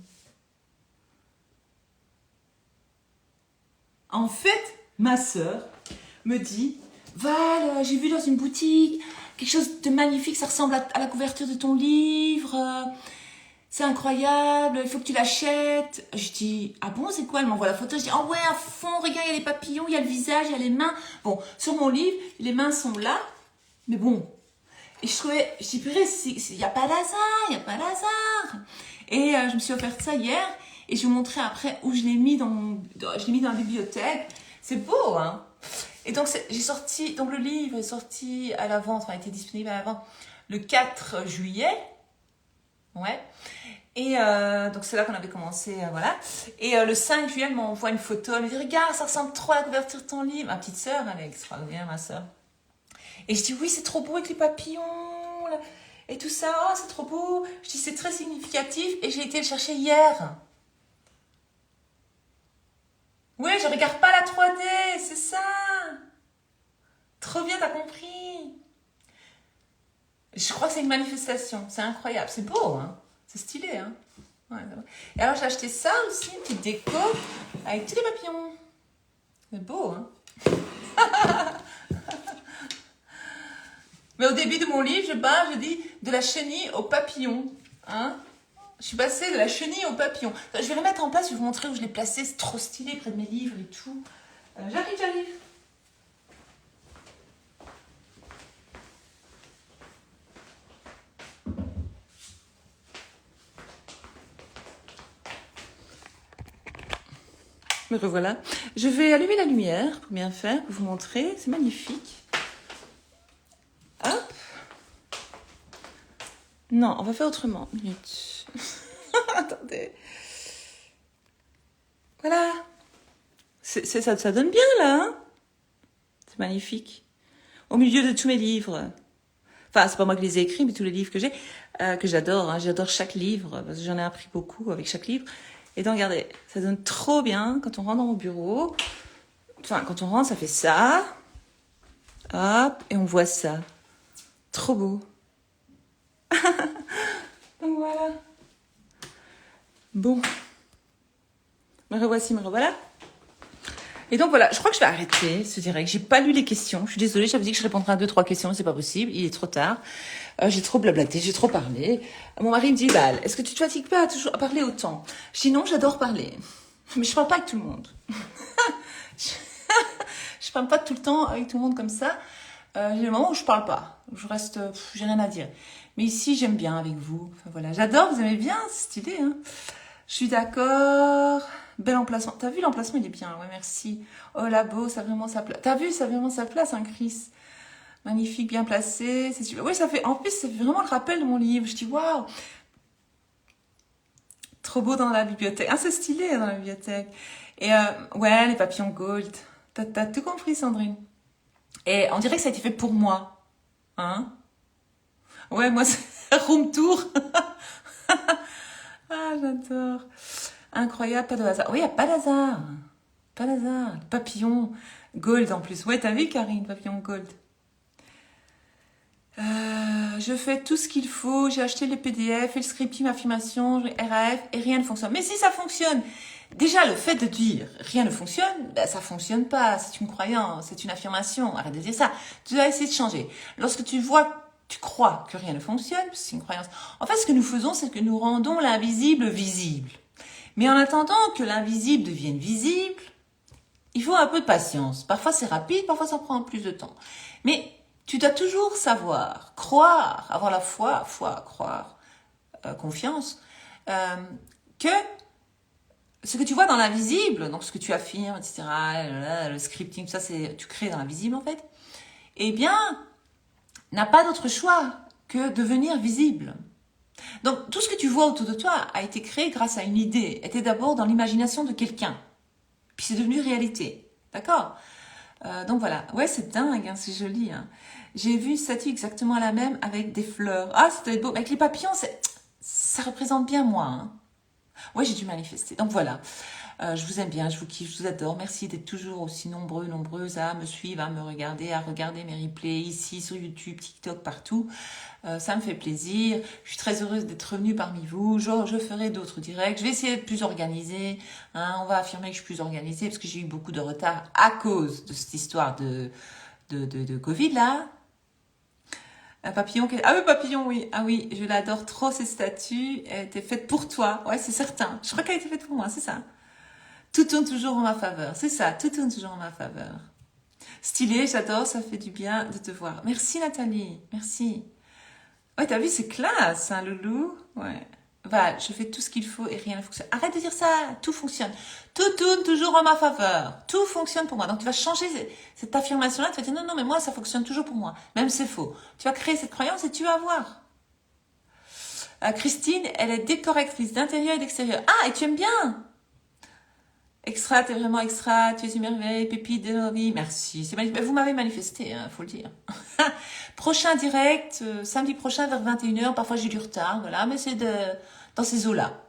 En fait, ma sœur me dit, Val, j'ai vu dans une boutique quelque chose de magnifique, ça ressemble à la couverture de ton livre. C'est incroyable, il faut que tu l'achètes. Je dis, ah bon, c'est quoi? Elle m'envoie la photo. Je dis, oh ouais, à fond, regarde, il y a les papillons, il y a le visage, il y a les mains. Bon, sur mon livre, les mains sont là, mais bon. Et je dis, purée, il n'y a pas d'hasard, il n'y a pas d'hasard. Et je me suis offert ça hier, et je vais vous montrer après où je l'ai mis je l'ai mis dans la bibliothèque. C'est beau, hein? Et donc, j'ai sorti, donc le livre est sorti à la vente, enfin, il était disponible à la vente le 4 juillet. Ouais. Et donc c'est là qu'on avait commencé, voilà. Et le 5 juillet, elle m'envoie une photo. Elle me dit, regarde, ça ressemble trop à la couverture de ton livre. Ma petite sœur, elle est extraordinaire, ma sœur. Et je dis, oui, c'est trop beau avec les papillons là, et tout ça. Oh, c'est trop beau. Je dis, c'est très significatif. Et j'ai été le chercher hier. Oui, je regarde pas la 3D, c'est ça. Trop bien, t'as compris. Je crois que c'est une manifestation. C'est incroyable. C'est beau, hein. C'est stylé, hein. Ouais, et alors, j'ai acheté ça aussi, une petite déco avec tous les papillons. C'est beau, hein. Mais au début de mon livre, je dis de la chenille au papillon. Hein. Je suis passée de la chenille au papillon. Je vais remettre en place, je vais vous montrer où je l'ai placé. C'est trop stylé près de mes livres et tout. J'arrive. Me revoilà. Je vais allumer la lumière pour bien faire, pour vous montrer. C'est magnifique. Hop. Non, on va faire autrement. Minute. Attendez. Voilà. Ça donne bien, là. Hein, c'est magnifique. Au milieu de tous mes livres. Enfin, c'est pas moi qui les ai écrits, mais tous les livres que j'ai, que j'adore. Hein. J'adore chaque livre, parce que j'en ai appris beaucoup avec chaque livre. Et donc, regardez, ça donne trop bien quand on rentre dans mon bureau. Enfin, quand on rentre, ça fait ça. Hop, et on voit ça. Trop beau. Donc voilà. Bon. Me revoici, me revoilà. Et donc voilà, je crois que je vais arrêter ce direct. J'ai pas lu les questions. Je suis désolée, j'avais dit que je répondrais à 2-3 questions, mais c'est pas possible. Il est trop tard. J'ai trop blablaté, j'ai trop parlé. Mon mari me dit, Val, est-ce que tu te fatigues pas à parler autant? Je dis non, j'adore parler. Mais je parle pas avec tout le monde. Je parle pas tout le temps avec tout le monde comme ça. J'ai des moments où je parle pas. Je reste, j'ai rien à dire. Mais ici, j'aime bien avec vous. Enfin, voilà, j'adore, vous aimez bien, c'est stylé. Hein, je suis d'accord. Bel emplacement. T'as vu, l'emplacement, il est bien. Ouais, merci. Oh, labo, ça a vraiment sa place. T'as vu, ça a vraiment sa place, hein, Chris. Magnifique, bien placé. C'est super. Oui, ça fait, en plus, ça fait vraiment le rappel de mon livre. Je dis, waouh. Trop beau dans la bibliothèque. Ah, c'est stylé dans la bibliothèque. Et, ouais, les papillons gold. T'as tout compris, Sandrine. Et on dirait que ça a été fait pour moi. Hein? Ouais, moi, c'est room tour. Ah, j'adore. Incroyable, pas de hasard. Oui, il n'y a pas d'hasard. Pas d'hasard. Papillon gold en plus. Ouais, t'as vu, Karine, papillon gold. Je fais tout ce qu'il faut. J'ai acheté les PDF, et le scripting, affirmation, RAF, et rien ne fonctionne. Mais si ça fonctionne, déjà le fait de dire rien ne fonctionne, ben, ça fonctionne pas. C'est une croyance, c'est une affirmation. Arrête de dire ça. Tu dois essayer de changer. Lorsque tu vois, tu crois que rien ne fonctionne, c'est une croyance. En fait, ce que nous faisons, c'est que nous rendons l'invisible visible. Mais en attendant que l'invisible devienne visible, il faut un peu de patience. Parfois c'est rapide, parfois ça prend plus de temps. Mais tu dois toujours savoir, croire, avoir la foi, croire, confiance, que ce que tu vois dans l'invisible, donc ce que tu affirmes, etc., le scripting, tout ça, tu crées dans l'invisible en fait, eh bien, n'a pas d'autre choix que devenir visible. Donc, tout ce que tu vois autour de toi a été créé grâce à une idée, était d'abord dans l'imagination de quelqu'un, puis c'est devenu réalité, d'accord? Donc voilà, ouais, c'est dingue, hein, c'est joli. Hein. J'ai vu une statue exactement la même avec des fleurs. Ah, c'était beau. Avec les papillons, ça représente bien moi. Hein. Ouais, j'ai dû manifester. Donc voilà, je vous aime bien, je vous kiffe, je vous adore. Merci d'être toujours aussi nombreuses à me suivre, à me regarder, à regarder mes replays ici sur YouTube, TikTok, partout. Ça me fait plaisir. Je suis très heureuse d'être revenue parmi vous. Je ferai d'autres directs. Je vais essayer d'être plus organisée. Hein. On va affirmer que je suis plus organisée parce que j'ai eu beaucoup de retard à cause de cette histoire de Covid là. Un papillon. Ah oui, papillon, oui. Ah oui, je l'adore trop, cette statue. Elle était faite pour toi. Ouais, c'est certain. Je crois qu'elle a été faite pour moi, c'est ça. Tout tourne toujours en ma faveur. C'est ça, tout tourne toujours en ma faveur. Stylé, j'adore, ça fait du bien de te voir. Merci Nathalie, merci. Ouais, t'as vu, c'est classe, hein, Loulou. Ouais. Val, je fais tout ce qu'il faut et rien ne fonctionne. Arrête de dire ça, tout fonctionne. Tout tourne toujours en ma faveur. Tout fonctionne pour moi. Donc tu vas changer cette affirmation-là, tu vas dire non, mais moi ça fonctionne toujours pour moi. Même c'est faux. Tu vas créer cette croyance et tu vas voir. Christine, elle est décorrectrice d'intérieur et d'extérieur. Ah, et tu aimes bien? Extra, t'es vraiment extra, tu es une merveille, pépite de nos vies. Merci, c'est magnifique. Vous m'avez manifesté, hein, faut le dire. Prochain direct, samedi prochain vers 21h. Parfois j'ai du retard, voilà, mais c'est dans ces eaux-là.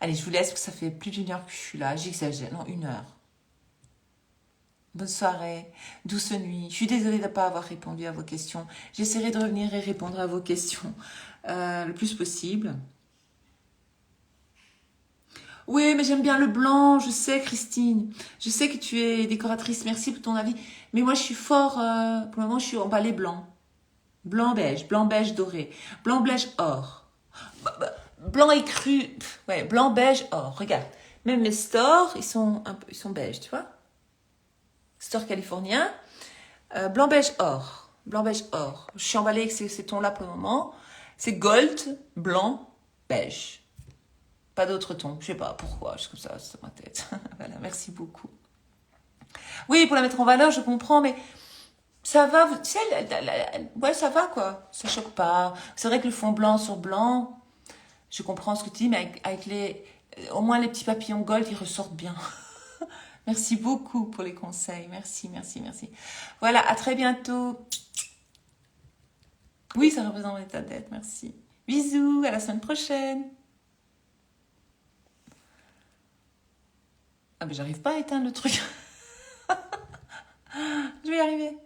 Allez, je vous laisse, parce que ça fait plus d'une heure que je suis là. J'exagère, non, 1 heure. Bonne soirée, douce nuit. Je suis désolée de ne pas avoir répondu à vos questions. J'essaierai de revenir et répondre à vos questions le plus possible. Oui, mais j'aime bien le blanc, je sais, Christine. Je sais que tu es décoratrice, merci pour ton avis. Mais moi, je suis fort, pour le moment, je suis emballée blanc. Blanc beige doré. Blanc beige or. Blanc écru, ouais, blanc beige or. Regarde, même mes stores, ils sont beige, tu vois. Store californien. Blanc beige or. Blanc beige or. Je suis emballée avec ces tons-là pour le moment. C'est gold, blanc, beige. Pas d'autre ton, je sais pas pourquoi, je comme ça, c'est ma tête. Voilà, merci beaucoup. Oui, pour la mettre en valeur, je comprends, mais ça va, tu sais, ouais, ça va quoi, ça choque pas. C'est vrai que le fond blanc sur blanc, Je comprends ce que tu dis, mais avec au moins les petits papillons gold, ils ressortent bien. Merci beaucoup pour les conseils. Merci, merci, merci. Voilà, à très bientôt. Oui, ça représente mon état d'être, merci. Bisous, à la semaine prochaine. Ah, mais j'arrive pas à éteindre le truc. Je vais y arriver.